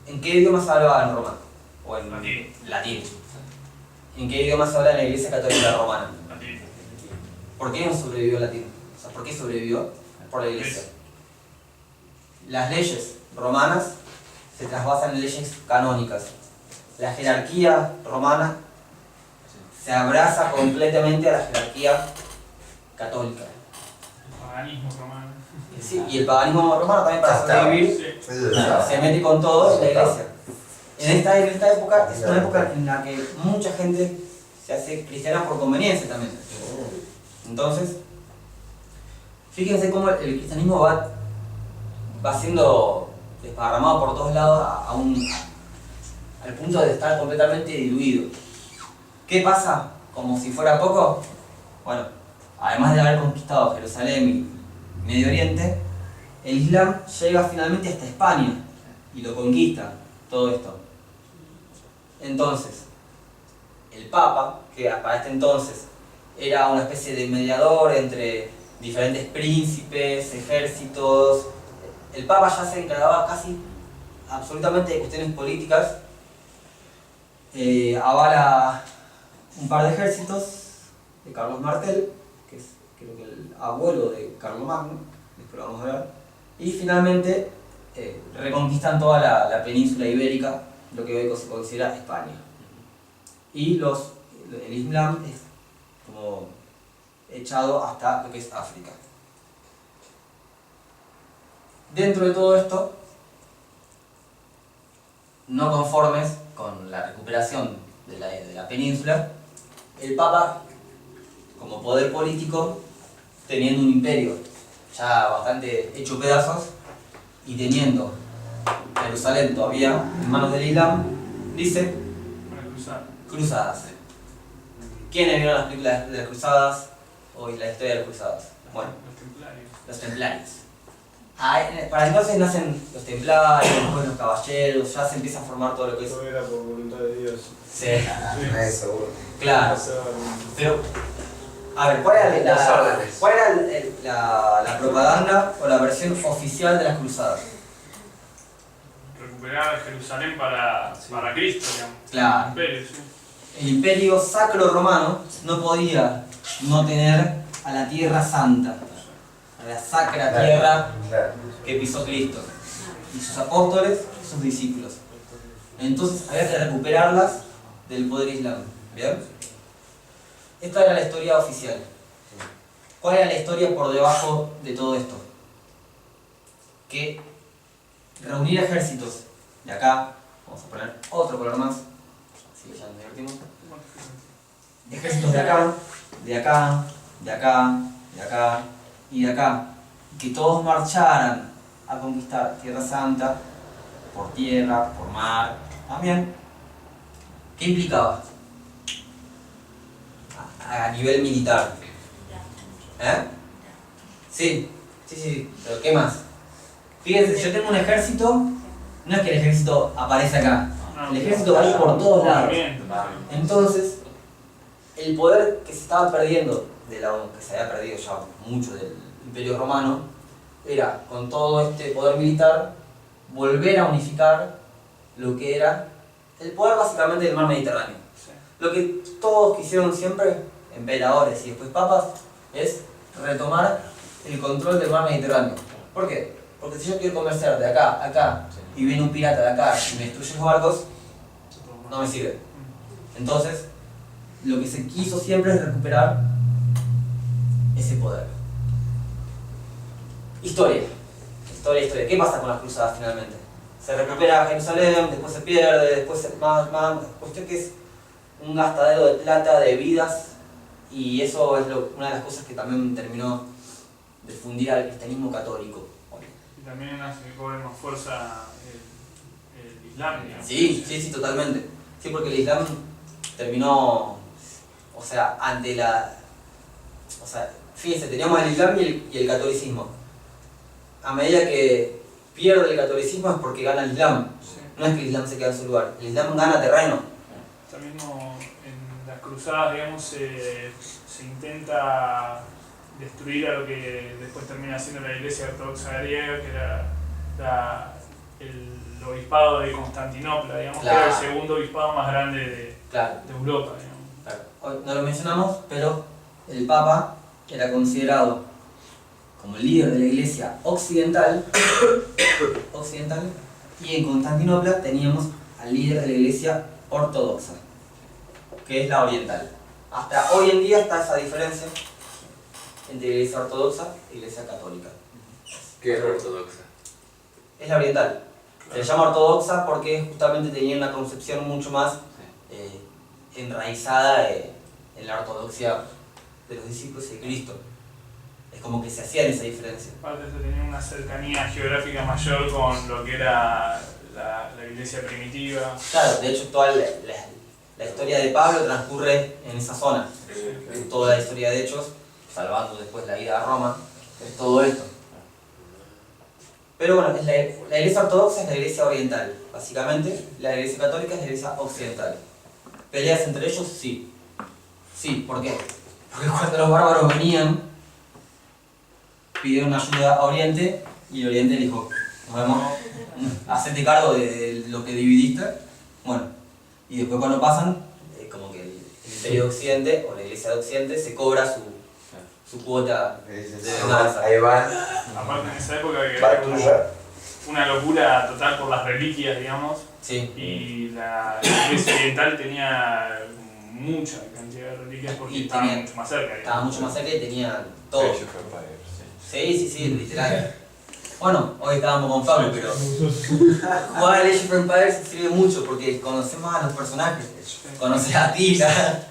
¿En qué idioma se hablaba en Roma? O en latín. ¿En qué idioma se habla en la Iglesia Católica Romana? Latín. ¿Por qué no sobrevivió el latín? O sea, ¿por qué sobrevivió? Por la Iglesia. Las leyes romanas se trasvasan en leyes canónicas. La jerarquía romana se abraza completamente a la jerarquía católica. El paganismo romano. Sí, y el paganismo romano también para sobrevivir Sí. se mete con todo en la iglesia. En esta época es una época en la que mucha gente se hace cristiana por conveniencia también. Entonces, fíjense cómo el cristianismo va siendo desparramado por todos lados al punto de estar completamente diluido. ¿Qué pasa? Como si fuera poco, bueno, además de haber conquistado Jerusalén y Medio Oriente, el Islam llega finalmente hasta España y lo conquista, todo esto. Entonces, el Papa, que para este entonces era una especie de mediador entre diferentes príncipes, ejércitos, el Papa ya se encargaba casi absolutamente de cuestiones políticas, avala un par de ejércitos de Carlos Martel, que es creo que el abuelo de Carlomagno, después lo vamos a ver, y finalmente reconquistan toda la península ibérica, lo que hoy se considera España. Y el Islam es como echado hasta lo que es África. Dentro de todo esto, no conformes con la recuperación de la península, el Papa, como poder político, teniendo un imperio ya bastante hecho pedazos y teniendo Jerusalén todavía en manos del Islam, dice Para cruzar. cruzadas. ¿Quiénes vieron las películas de las cruzadas o la historia de las cruzadas? Bueno, Los templarios. los templarios. Para entonces nacen los templarios, después los caballeros, ya se empieza a formar todo lo que es. Todo era por voluntad de Dios. Sí, Eso, seguro. claro. Pero, a ver, ¿cuál era la propaganda o la versión oficial de las cruzadas? Recuperar Jerusalén para Cristo, digamos. Claro. El imperio, sí. El imperio sacro romano no podía no tener a la tierra santa, a la sacra tierra Claro. que pisó Cristo, y sus apóstoles y sus discípulos. Entonces había que recuperarlas del poder islámico. ¿Bien? Esta era la historia oficial. ¿Cuál era la historia por debajo de todo esto? Que reunir ejércitos de acá, vamos a poner otro color más, así que ya nos divertimos. Ejércitos de acá, de acá, de acá, de acá y de acá, que todos marcharan a conquistar Tierra Santa, por tierra, por mar, también. ¿Qué implicaba? A nivel militar. ¿Eh? Sí, pero ¿qué más? Fíjense, yo tengo un ejército, no es que el ejército aparece acá, No, el ejército va a ir por todos lados. movimiento, Entonces, el poder que se estaba perdiendo, que se había perdido ya mucho del Imperio Romano, era con todo este poder militar volver a unificar lo que era el poder básicamente del mar Mediterráneo. sí. Lo que todos quisieron siempre, emperadores y después papas, es retomar el control del mar Mediterráneo. ¿Por qué? Porque si yo quiero comerciar de acá a acá y viene un pirata de acá y me destruye los barcos, no me sirve. Entonces, lo que se quiso siempre es recuperar ese poder. Historia. ¿Qué pasa con las cruzadas finalmente? Se recupera Jerusalén, después se pierde, después más. Cuestión que es un gastadero de plata, de vidas, y eso es una de las cosas que también terminó de fundir al cristianismo católico. Y también hace que cobre más fuerza el Islam, digamos. Sí, totalmente. Sí, porque el Islam terminó, o sea, fíjense, teníamos el Islam y el catolicismo. A medida que pierde el catolicismo es porque gana el Islam. Sí. No es que el Islam se queda en su lugar, el Islam gana terreno. También en las cruzadas, digamos, se intenta destruir a lo que después termina siendo la Iglesia Ortodoxa griega, que era el obispado de Constantinopla, digamos, Claro. que era el segundo obispado más grande de Europa, digamos. Claro. Hoy no lo mencionamos, pero el Papa era considerado como el líder de la Iglesia occidental, y en Constantinopla teníamos al líder de la Iglesia ortodoxa, que es la oriental. Hasta hoy en día está esa diferencia entre Iglesia ortodoxa e Iglesia católica. ¿Qué es ortodoxa? Es la oriental. Se le llama ortodoxa porque justamente tenía una concepción mucho más enraizada en la ortodoxia de los discípulos de Cristo. Es como que se hacían esa diferencia. Aparte de tenía una cercanía geográfica mayor con lo que era la iglesia primitiva. Claro, de hecho toda la historia de Pablo transcurre en esa zona. Toda la historia de Hechos, salvando después la ida a Roma, es todo esto. Pero bueno, la iglesia ortodoxa es la iglesia oriental, básicamente. La iglesia católica es la iglesia occidental. ¿Peleas entre ellos? Sí. Sí, ¿por qué? Porque cuando los bárbaros venían, pidieron ayuda a Oriente y Oriente le dijo, nos vemos, hacete cargo de lo que dividiste. Bueno, y después cuando pasan, como que el Imperio de Occidente o la Iglesia de Occidente se cobra su cuota de venganza. Ahí va, Aparte en esa época que va era como tuya. una locura total por las reliquias, digamos, Sí. y la iglesia oriental tenía mucha cantidad de reliquias porque Y estaba tenía- mucho más cerca. Estaba digamos. mucho más cerca y tenía todo. Age of Empires, sí. Sí, literal. Bueno, hoy estábamos con Fabio, pero jugar al Age of Empires sirve mucho porque conocemos a los personajes. Conoces a Atila,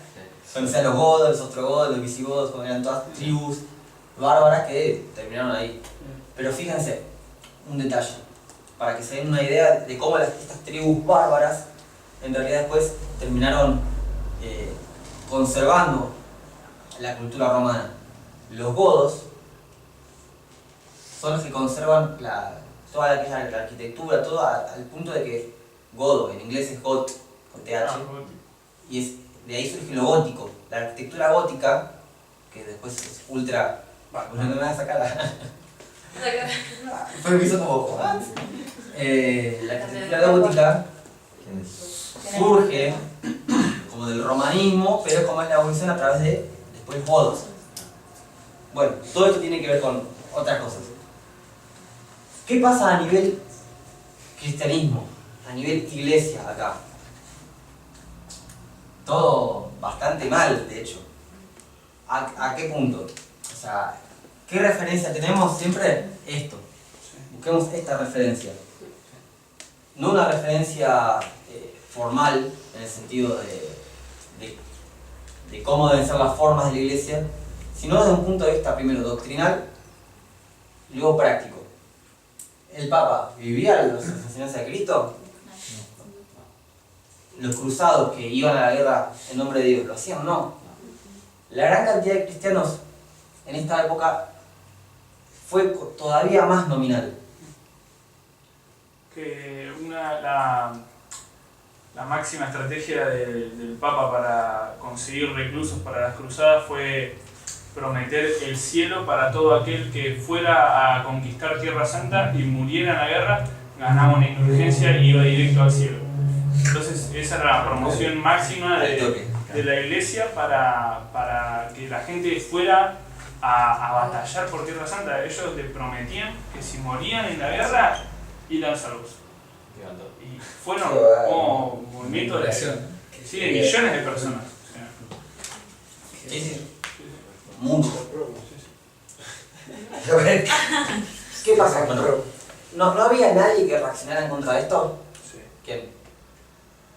conoces a los godos, los ostrogodos, los visigodos, como eran todas tribus bárbaras que terminaron ahí. Pero fíjense, un detalle, para que se den una idea de cómo estas tribus bárbaras en realidad después terminaron conservando la cultura romana. Los godos son los que conservan toda la arquitectura, todo al punto de que godo, en inglés es got, con TH, y de ahí surge lo gótico. La arquitectura gótica, que después es ultra... Bueno, no me vas a sacar Fue que hizo como... ¿what? La arquitectura gótica surge como del romanismo, pero es como es la evolución a través de después godos. Bueno, todo esto tiene que ver con otras cosas. ¿Qué pasa a nivel cristianismo? A nivel iglesia acá. Todo bastante mal, de hecho. ¿A qué punto? O sea, ¿qué referencia tenemos? Siempre esto. Busquemos esta referencia. No una referencia formal, en el sentido de cómo deben ser las formas de la iglesia, sino desde un punto de vista primero doctrinal y luego práctico. ¿El Papa vivía las enseñanzas de Cristo? ¿Los cruzados que iban a la guerra en nombre de Dios lo hacían? No. La gran cantidad de cristianos en esta época fue todavía más nominal. que la máxima estrategia del Papa para conseguir reclusos para las cruzadas fue prometer el cielo para todo aquel que fuera a conquistar Tierra Santa y muriera en la guerra, ganaba una indulgencia y iba directo al cielo. Entonces esa era la promoción máxima de la iglesia para que la gente fuera a batallar por Tierra Santa. Ellos le prometían que si morían en la guerra, iban salvos. Y fueron como movimientos de millones de personas. Mucho. ¿Qué pasa? Bueno, ¿no había nadie que reaccionara en contra de esto? Sí. ¿Quién?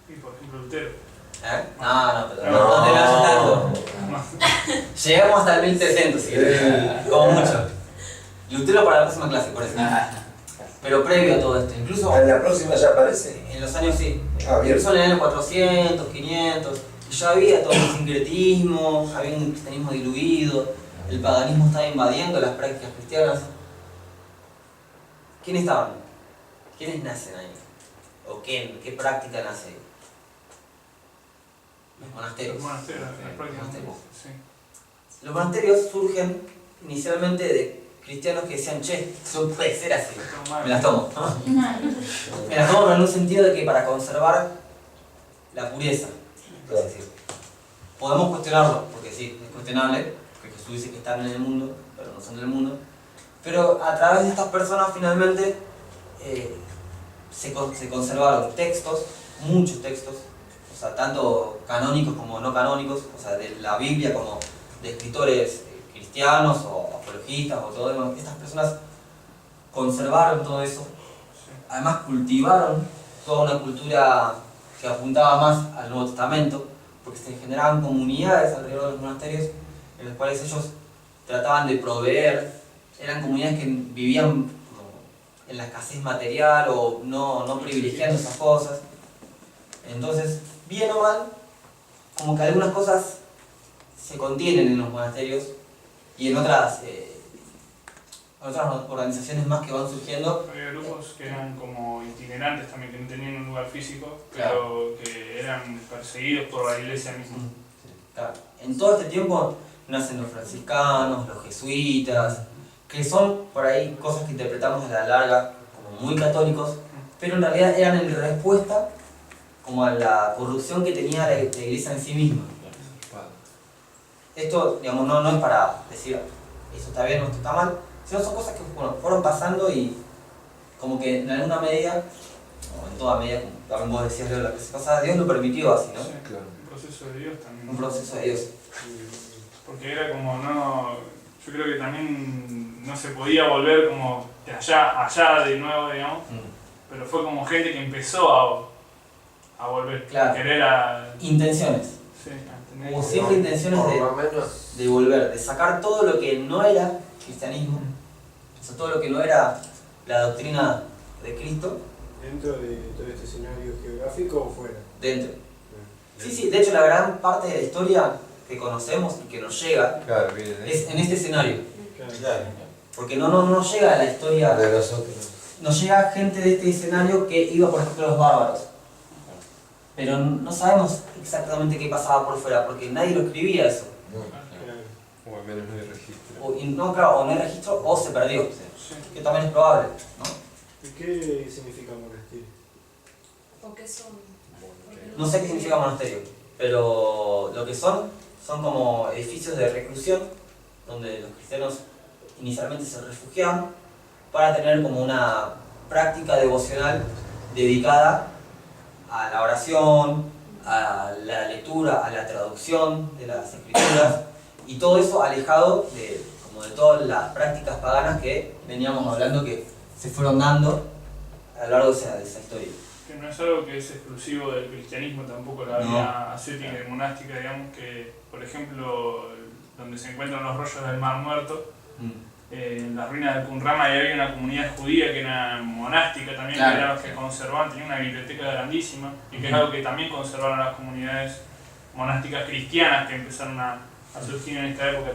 Y por ejemplo Lutero. Pero no te vayas tanto. Llegamos hasta el 1300, si querés, como mucho. Lutero para la próxima clase, por eso. Pero previo a todo esto, incluso ¿En la próxima ya aparece? en los años sí, Ah, bien. incluso en el año 400, 500, ya había todo el sincretismo, había un cristianismo diluido, el paganismo estaba invadiendo las prácticas cristianas. ¿Quiénes estaban? ¿Quiénes nacen ahí? ¿O qué práctica nace ahí? Los monasterios. Los monasterios, las prácticas monasterios. sí. Los monasterios surgen inicialmente de cristianos que decían, che, eso puede ser así. Me las tomo. Me las tomo, pero en un sentido de que para conservar la pureza. Es decir, podemos cuestionarlo, porque sí, es cuestionable, porque Jesús dice que están en el mundo, pero no son del mundo. Pero a través de estas personas finalmente se conservaron textos, muchos textos, o sea, tanto canónicos como no canónicos, o sea, de la Biblia como de escritores cristianos o apologistas o todo demás. Estas personas conservaron todo eso, además cultivaron toda una cultura que apuntaba más al Nuevo Testamento, porque se generaban comunidades alrededor de los monasterios en las cuales ellos trataban de proveer, eran comunidades que vivían en la escasez material o no privilegiando esas cosas. Entonces, bien o mal, como que algunas cosas se contienen en los monasterios y en otras organizaciones más que van surgiendo. Había grupos que eran como itinerantes también, que no tenían un lugar físico, Claro. pero que eran perseguidos por la iglesia misma. Claro. En todo este tiempo nacen los franciscanos, los jesuitas, que son por ahí cosas que interpretamos a la larga como muy católicos, pero en realidad eran en respuesta como a la corrupción que tenía la iglesia en sí misma. Esto, digamos, no es para decir esto está bien o esto está mal, sino son cosas que fueron pasando y como que en alguna medida, o en toda medida, como también vos decías Leo la clase pasada, Dios lo permitió así, ¿no? Sí, claro. Un proceso de Dios también. Un proceso de Dios. Porque era como yo creo que también no se podía volver como de allá de nuevo, digamos, pero fue como gente que empezó a volver, Claro. a querer Intenciones. sí, a tener Como siempre intenciones Por lo menos. de volver, de sacar todo lo que no era cristianismo, o sea, todo lo que no era la doctrina de Cristo, ¿Dentro de todo este escenario geográfico o fuera? dentro. Sí, de hecho la gran parte de la historia que conocemos y que nos llega Claro, bien, es en este escenario, Claro. porque no nos llega la historia, De nosotros. nos llega gente de este escenario que iba por ejemplo a los bárbaros, pero no sabemos exactamente qué pasaba por fuera, porque nadie lo escribía eso, O al menos no hay registro. o no hay registro o se perdió, Sí. que también es probable, ¿no? ¿Y qué significa monasterio? Porque son. No sé qué significa monasterio, pero lo que son como edificios de reclusión donde los cristianos inicialmente se refugiaban para tener como una práctica devocional dedicada a la oración, a la lectura, a la traducción de las escrituras y todo eso alejado de todas las prácticas paganas que veníamos hablando que se fueron dando a lo largo de esa historia. Que no es algo que es exclusivo del cristianismo, tampoco la vida ascética y monástica, digamos, que por ejemplo donde se encuentran los rollos del Mar Muerto, en las ruinas de Qumran había una comunidad judía que era monástica también, Claro. que era los que conservaban, tenía una biblioteca grandísima, y que es algo que también conservaron las comunidades monásticas cristianas que empezaron a surgir en esta época,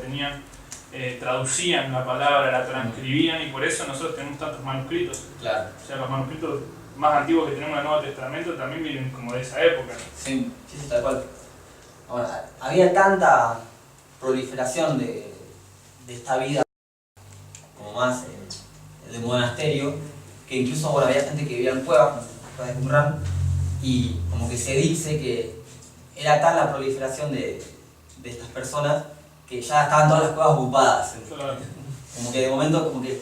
traducían la palabra, la transcribían, y por eso nosotros tenemos tantos manuscritos. Claro. O sea, los manuscritos más antiguos que tenemos en el Nuevo Testamento también vienen como de esa época. Sí, sí, tal cual. Ahora, había tanta proliferación de esta vida como más de monasterio, que incluso bueno, había gente que vivía en cuevas, como de Qumran, y como que se dice que era tal la proliferación de estas personas que ya estaban todas las cuevas ocupadas. Claro. Como que de momento como que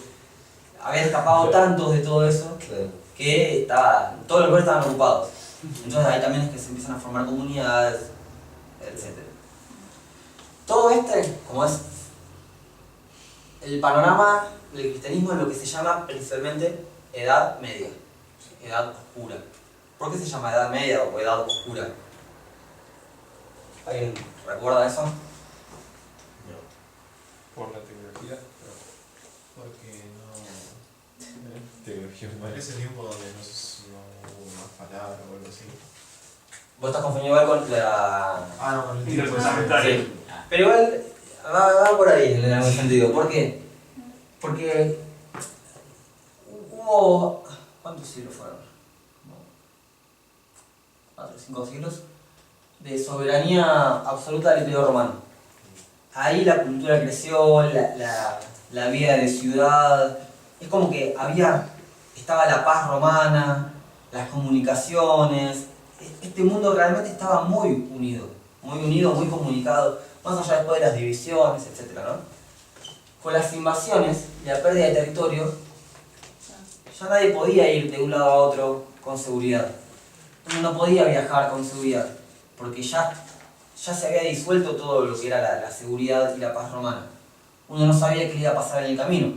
habían escapado tantos de todo eso Claro. que todos los lugares estaban ocupados. Entonces ahí también es que se empiezan a formar comunidades, etc. Todo como es el panorama del cristianismo, es lo que se llama principalmente Edad Media, Edad Oscura. ¿Por qué se llama Edad Media o Edad Oscura? ¿Alguien recuerda eso? Por la tecnología. Porque no. Tecnología En humana. ese tiempo donde no hubo más palabras o algo así. Vos estás confundido igual con la... Ah, no, con el tiempo. Intertestamentario. Sí. Pero igual va por ahí en algún sentido. ¿Por qué? Porque hubo... ¿Cuántos siglos fueron? 4 o 5 siglos de soberanía absoluta del Imperio Romano. Ahí la cultura creció, la vida de ciudad, es como que estaba la paz romana, las comunicaciones, este mundo realmente estaba muy unido, muy comunicado, más allá después de las divisiones, etc., ¿no? Con las invasiones y la pérdida de territorio, ya nadie podía ir de un lado a otro con seguridad. Uno no podía viajar con seguridad, porque ya se había disuelto todo lo que era la seguridad y la paz romana. Uno no sabía qué le iba a pasar en el camino.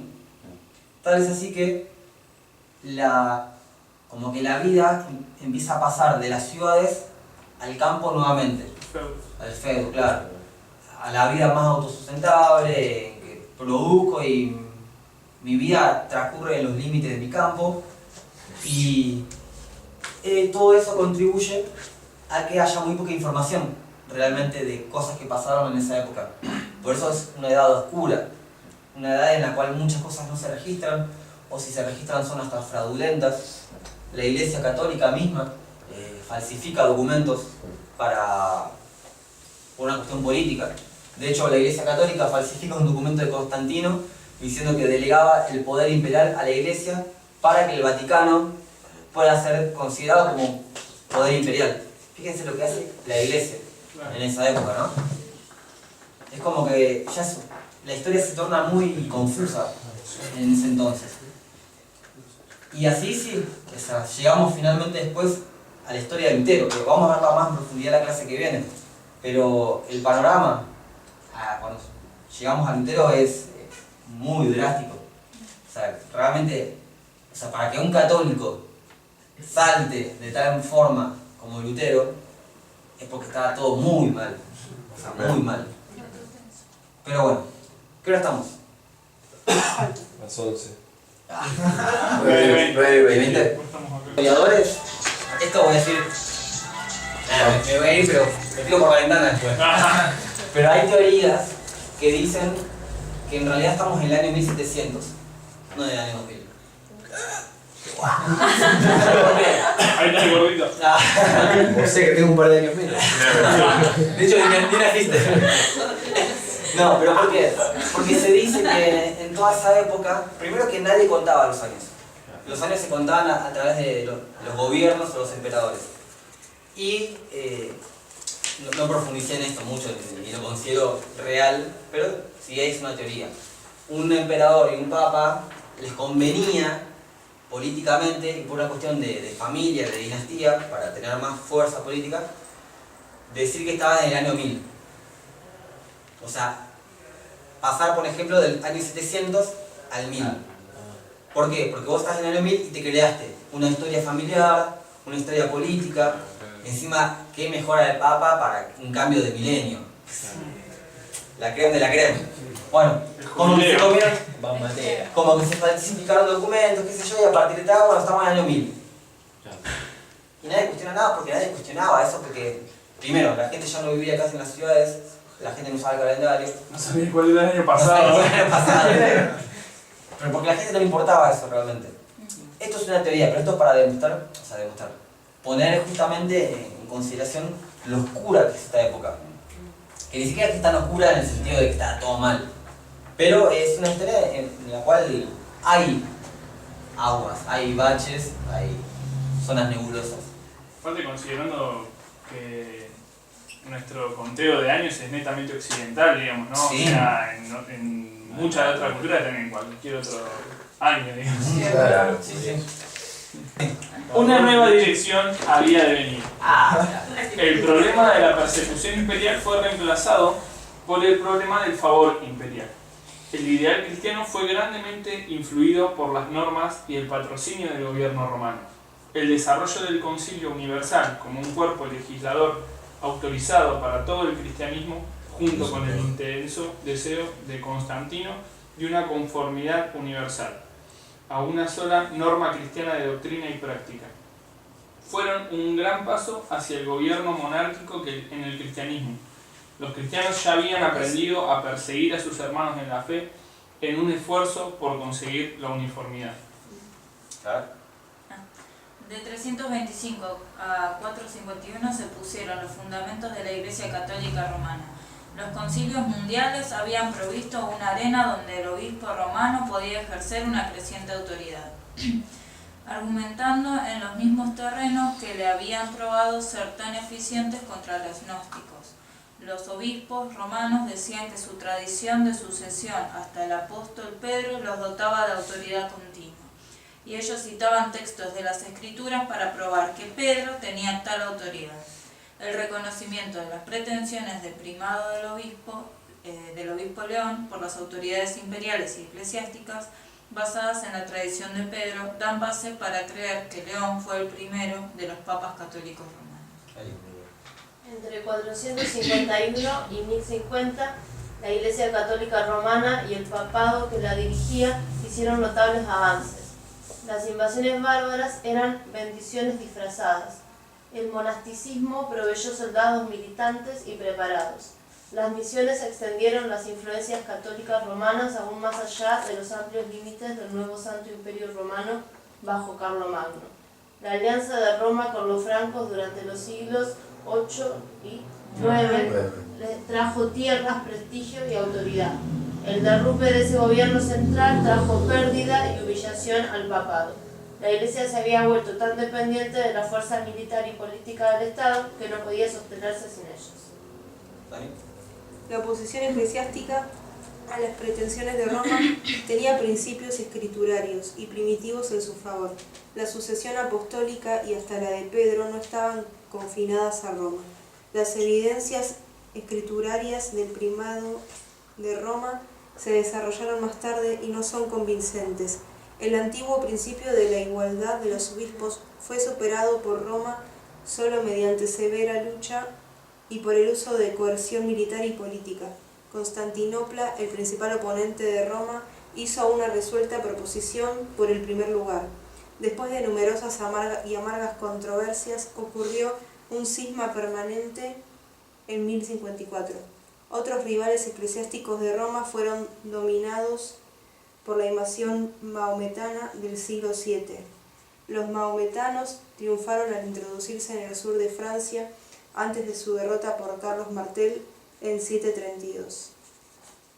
Tal es así que como que la vida empieza a pasar de las ciudades al campo nuevamente. Al feudo, claro. A la vida más autosustentable, en que produzco y mi vida transcurre en los límites de mi campo. Y todo eso contribuye a que haya muy poca información realmente de cosas que pasaron en esa época. Por eso es una edad oscura, una edad en la cual muchas cosas no se registran, o si se registran son hasta fraudulentas. La Iglesia Católica misma falsifica documentos por una cuestión política. De hecho, la Iglesia Católica falsifica un documento de Constantino diciendo que delegaba el poder imperial a la Iglesia para que el Vaticano pueda ser considerado como poder imperial. Fíjense lo que hace la Iglesia en esa época, ¿no? Es como que ya la historia se torna muy confusa en ese entonces. Y así sí, llegamos finalmente después a la historia de Lutero, que vamos a verla más en profundidad en la clase que viene. Pero el panorama, cuando llegamos a Lutero, es muy drástico. O sea, realmente, para que un católico salte de tal forma como Lutero, es porque estaba todo muy mal. O sea, muy mal. Pero bueno, ¿qué hora estamos? Las 11. 9:20. Historiadores, esto voy a decir, me voy a ir, pero me tiro por la ventana después. Pero hay teorías que dicen que en realidad estamos en el año 1700, no en el año 2000. Ahí está el gordito. O sea que tengo un par de años menos. De hecho, ni naciste. No, pero ¿por qué? Porque se dice que en toda esa época, primero que nadie contaba los años. Los años se contaban a través de los gobiernos o los emperadores. Y no profundicé en esto mucho y lo considero real, pero sí es una teoría. Un emperador y un papa les convenía políticamente y por una cuestión de familia, de dinastía, para tener más fuerza política, decir que estaban en el año 1000. O sea, pasar, por ejemplo, del año 700 al 1000. ¿Por qué? Porque vos estás en el año 1000 y te creaste una historia familiar, una historia política. Encima, ¿qué mejora el Papa para un cambio de milenio? La crema de la crema. Bueno, como que se comieron, como que se falsificaron documentos, qué sé yo, y a partir de ahora, bueno, estamos en el año 1000. Y nadie cuestiona nada porque nadie cuestionaba eso, porque primero, la gente ya no vivía casi en las ciudades, la gente no usaba el calendario. No sabía cuál era el año pasado. No sabía cuál era el año pasado. Pero porque a la gente no le importaba eso realmente. esto es una teoría, pero esto es para demostrar, poner justamente en consideración lo oscura que es esta época. Que ni siquiera es que es tan oscura en el sentido de que está todo mal, pero es una historia en la cual hay aguas, hay baches, hay zonas nebulosas. Aparte, considerando que nuestro conteo de años es netamente occidental, digamos, ¿no? Sí. O sea, en muchas otras culturas también en cualquier otro año, digamos. Claro. Sí, sí. Una nueva dirección había de venir. Ah, El problema de la persecución imperial fue reemplazado por el problema del favor imperial. El ideal cristiano fue grandemente influido por las normas y el patrocinio del gobierno romano. El desarrollo del Concilio Universal como un cuerpo legislador autorizado para todo el cristianismo, junto con el intenso deseo de Constantino de una conformidad universal a una sola norma cristiana de doctrina y práctica, fueron un gran paso hacia el gobierno monárquico en el cristianismo. Los cristianos ya habían aprendido a perseguir a sus hermanos en la fe en un esfuerzo por conseguir la uniformidad. claro. De 325 a 451 se pusieron los fundamentos de la Iglesia Católica Romana. Los concilios mundiales habían provisto una arena donde el obispo romano podía ejercer una creciente autoridad, argumentando en los mismos terrenos que le habían probado ser tan eficientes contra los gnósticos. Los obispos romanos decían que su tradición de sucesión hasta el apóstol Pedro los dotaba de autoridad continua, y ellos citaban textos de las Escrituras para probar que Pedro tenía tal autoridad. El reconocimiento de las pretensiones de primado del obispo León por las autoridades imperiales y eclesiásticas, basadas en la tradición de Pedro, dan base para creer que León fue el primero de los papas católicos romanos. Entre 451 y 1050, la Iglesia Católica Romana y el papado que la dirigía hicieron notables avances. Las invasiones bárbaras eran bendiciones disfrazadas. El monasticismo proveyó soldados militantes y preparados. Las misiones extendieron las influencias católicas romanas aún más allá de los amplios límites del nuevo Santo Imperio Romano bajo Carlomagno. La alianza de Roma con los francos durante los siglos 8 y 9 les trajo tierras, prestigio y autoridad. El derrumbe de ese gobierno central trajo pérdida y humillación al papado. La Iglesia se había vuelto tan dependiente de la fuerza militar y política del Estado que no podía sostenerse sin ellos. La oposición eclesiástica a las pretensiones de Roma tenía principios escriturarios y primitivos en su favor. La sucesión apostólica y hasta la de Pedro no estaban confinadas a Roma. Las evidencias escriturarias del primado de Roma se desarrollaron más tarde y no son convincentes. El antiguo principio de la igualdad de los obispos fue superado por Roma solo mediante severa lucha y por el uso de coerción militar y política. Constantinopla, el principal oponente de Roma, hizo una resuelta proposición por el primer lugar. Después de numerosas y amargas controversias, ocurrió un cisma permanente en 1054. Otros rivales eclesiásticos de Roma fueron dominados por la invasión maometana del siglo VII. Los maometanos triunfaron al introducirse en el sur de Francia antes de su derrota por Carlos Martel en 732.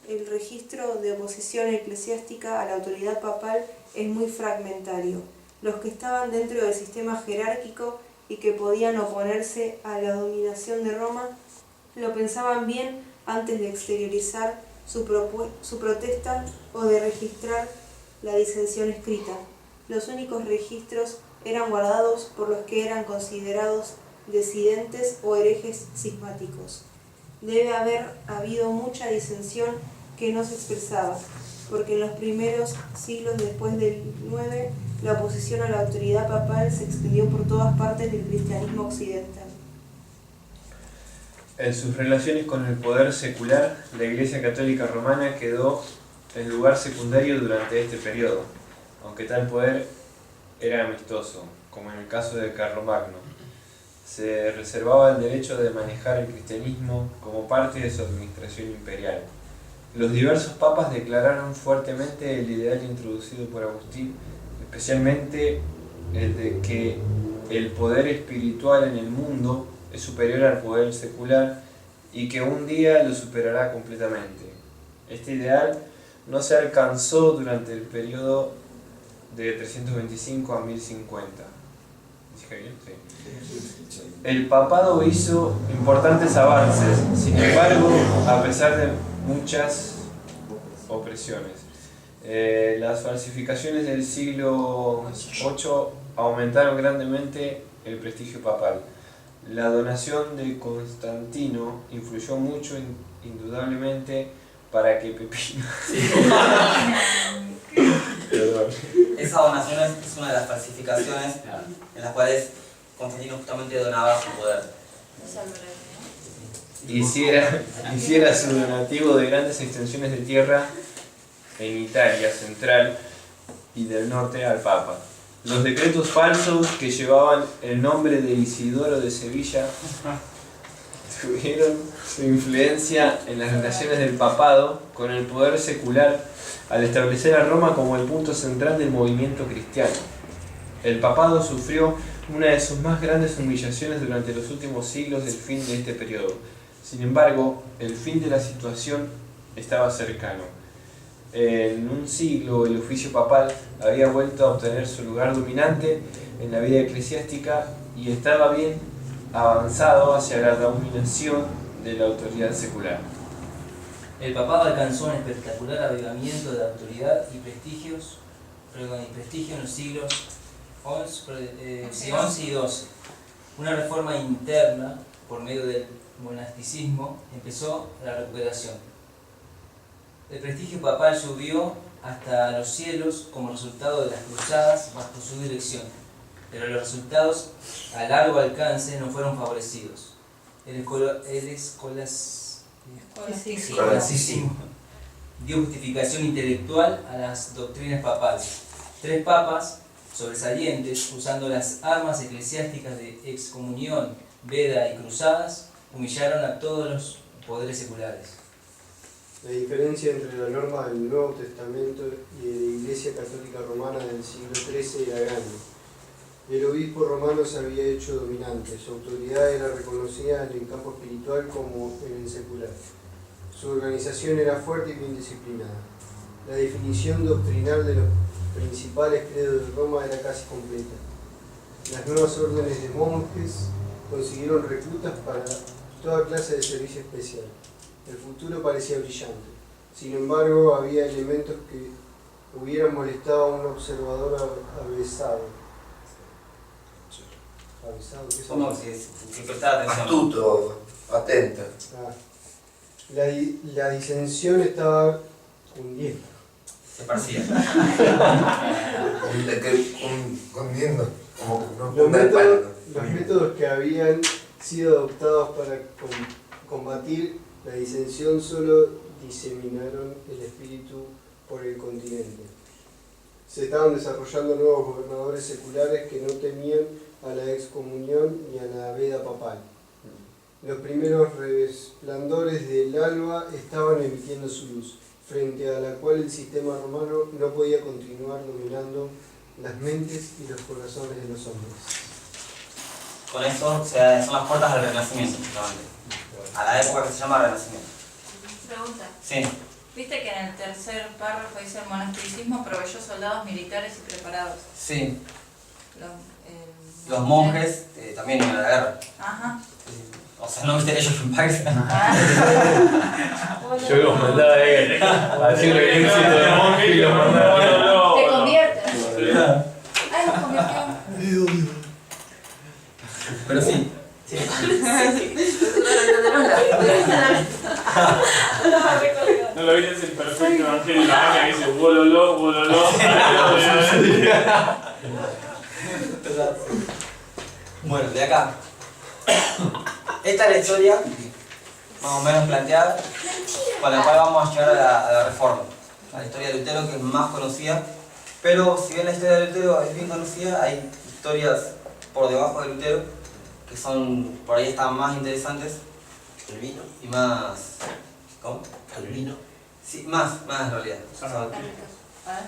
El registro de oposición eclesiástica a la autoridad papal es muy fragmentario. Los que estaban dentro del sistema jerárquico y que podían oponerse a la dominación de Roma lo pensaban bien antes de exteriorizar su protesta o de registrar la disensión escrita. Los únicos registros eran guardados por los que eran considerados disidentes o herejes cismáticos. Debe haber habido mucha disensión que no se expresaba, porque en los primeros siglos después del 9, la oposición a la autoridad papal se extendió por todas partes del cristianismo occidental. En sus relaciones con el poder secular, la Iglesia Católica Romana quedó en lugar secundario durante este periodo, aunque tal poder era amistoso, como en el caso de Carlomagno. Se reservaba el derecho de manejar el cristianismo como parte de su administración imperial. Los diversos papas declararon fuertemente el ideal introducido por Agustín especialmente el de que el poder espiritual en el mundo es superior al poder secular y que un día lo superará completamente. Este ideal no se alcanzó durante el periodo de 325 a 1050. ¿Dije bien? Sí. El papado hizo importantes avances, sin embargo, a pesar de muchas opresiones. Las falsificaciones del siglo VIII aumentaron grandemente el prestigio papal. La donación de Constantino influyó mucho, indudablemente, para que Pepino... Perdón. Esa donación es una de las falsificaciones en las cuales Constantino justamente donaba su poder. Hiciera su donativo de grandes extensiones de tierra en Italia central y del norte al Papa. Los decretos falsos que llevaban el nombre de Isidoro de Sevilla tuvieron su influencia en las relaciones del papado con el poder secular al establecer a Roma como el punto central del movimiento cristiano. El papado sufrió una de sus más grandes humillaciones durante los últimos siglos del fin de este periodo. Sin embargo, el fin de la situación estaba cercano. En un siglo, el oficio papal había vuelto a obtener su lugar dominante en la vida eclesiástica y estaba bien avanzado hacia la dominación de la autoridad secular. El papado alcanzó un espectacular avivamiento de autoridad y prestigio en los siglos XI y XII. Una reforma interna por medio del monasticismo empezó la recuperación. El prestigio papal subió hasta los cielos como resultado de las cruzadas bajo su dirección, pero los resultados a largo alcance no fueron favorecidos. El escolasticismo dio justificación intelectual a las doctrinas papales. 3 papas sobresalientes, usando las armas eclesiásticas de excomunión, veda y cruzadas, humillaron a todos los poderes seculares. La diferencia entre la norma del Nuevo Testamento y de la Iglesia Católica Romana del siglo XIII era grande. El obispo romano se había hecho dominante, su autoridad era reconocida en el campo espiritual como en el secular. Su organización era fuerte y bien disciplinada. La definición doctrinal de los principales credos de Roma era casi completa. Las nuevas órdenes de monjes consiguieron reclutas para toda clase de servicio especial. El futuro parecía brillante. Sin embargo, había elementos que hubieran molestado a un observador avesado. ¿Avesado? ¿Qué ¿Cómo que prestar atención? Astuto, atento. La disensión estaba hundiendo. Se parecía. Hundiendo. Los métodos que habían sido adoptados para combatir la disensión solo diseminaron el espíritu por el continente. Se estaban desarrollando nuevos gobernadores seculares que no temían a la excomunión ni a la veda papal. Los primeros resplandores del alba estaban emitiendo su luz, frente a la cual el sistema romano no podía continuar dominando las mentes y los corazones de los hombres. Con eso son las puertas del Renacimiento, justamente. A la época que se llama Renacimiento. Pregunta. Sí. Viste que en el tercer párrafo dice el monasticismo proveyó soldados militares y preparados. Sí. Los monjes también iban a la guerra. Ajá. O sea, no viste ellos en Pax. Yo los mandaba ahí a hacer un ejército de monjes y los mandaba ahí. Te conviertes. Ay, nos convirtió. Pero sí. No lo viste, es el perfecto evangelio de la vaca que dice bololó, bololó. Bueno, de acá. Esta es la historia, más o menos planteada, con la cual vamos a llegar a la Reforma. A la historia de Lutero, que es más conocida. Pero si bien la historia de Lutero es bien conocida, hay historias por debajo de Lutero que son, por ahí están más interesantes. Calvino. Y más... ¿Cómo? Calvino. Sí, más en realidad.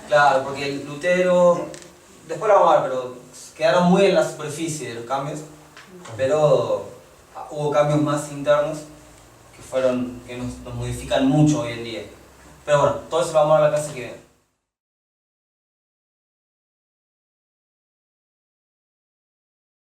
Claro, porque Lutero después lo vamos a ver, pero quedaron muy en la superficie de los cambios, pero hubo cambios más internos que nos modifican mucho hoy en día. Pero bueno, todo eso lo vamos a ver la clase que viene.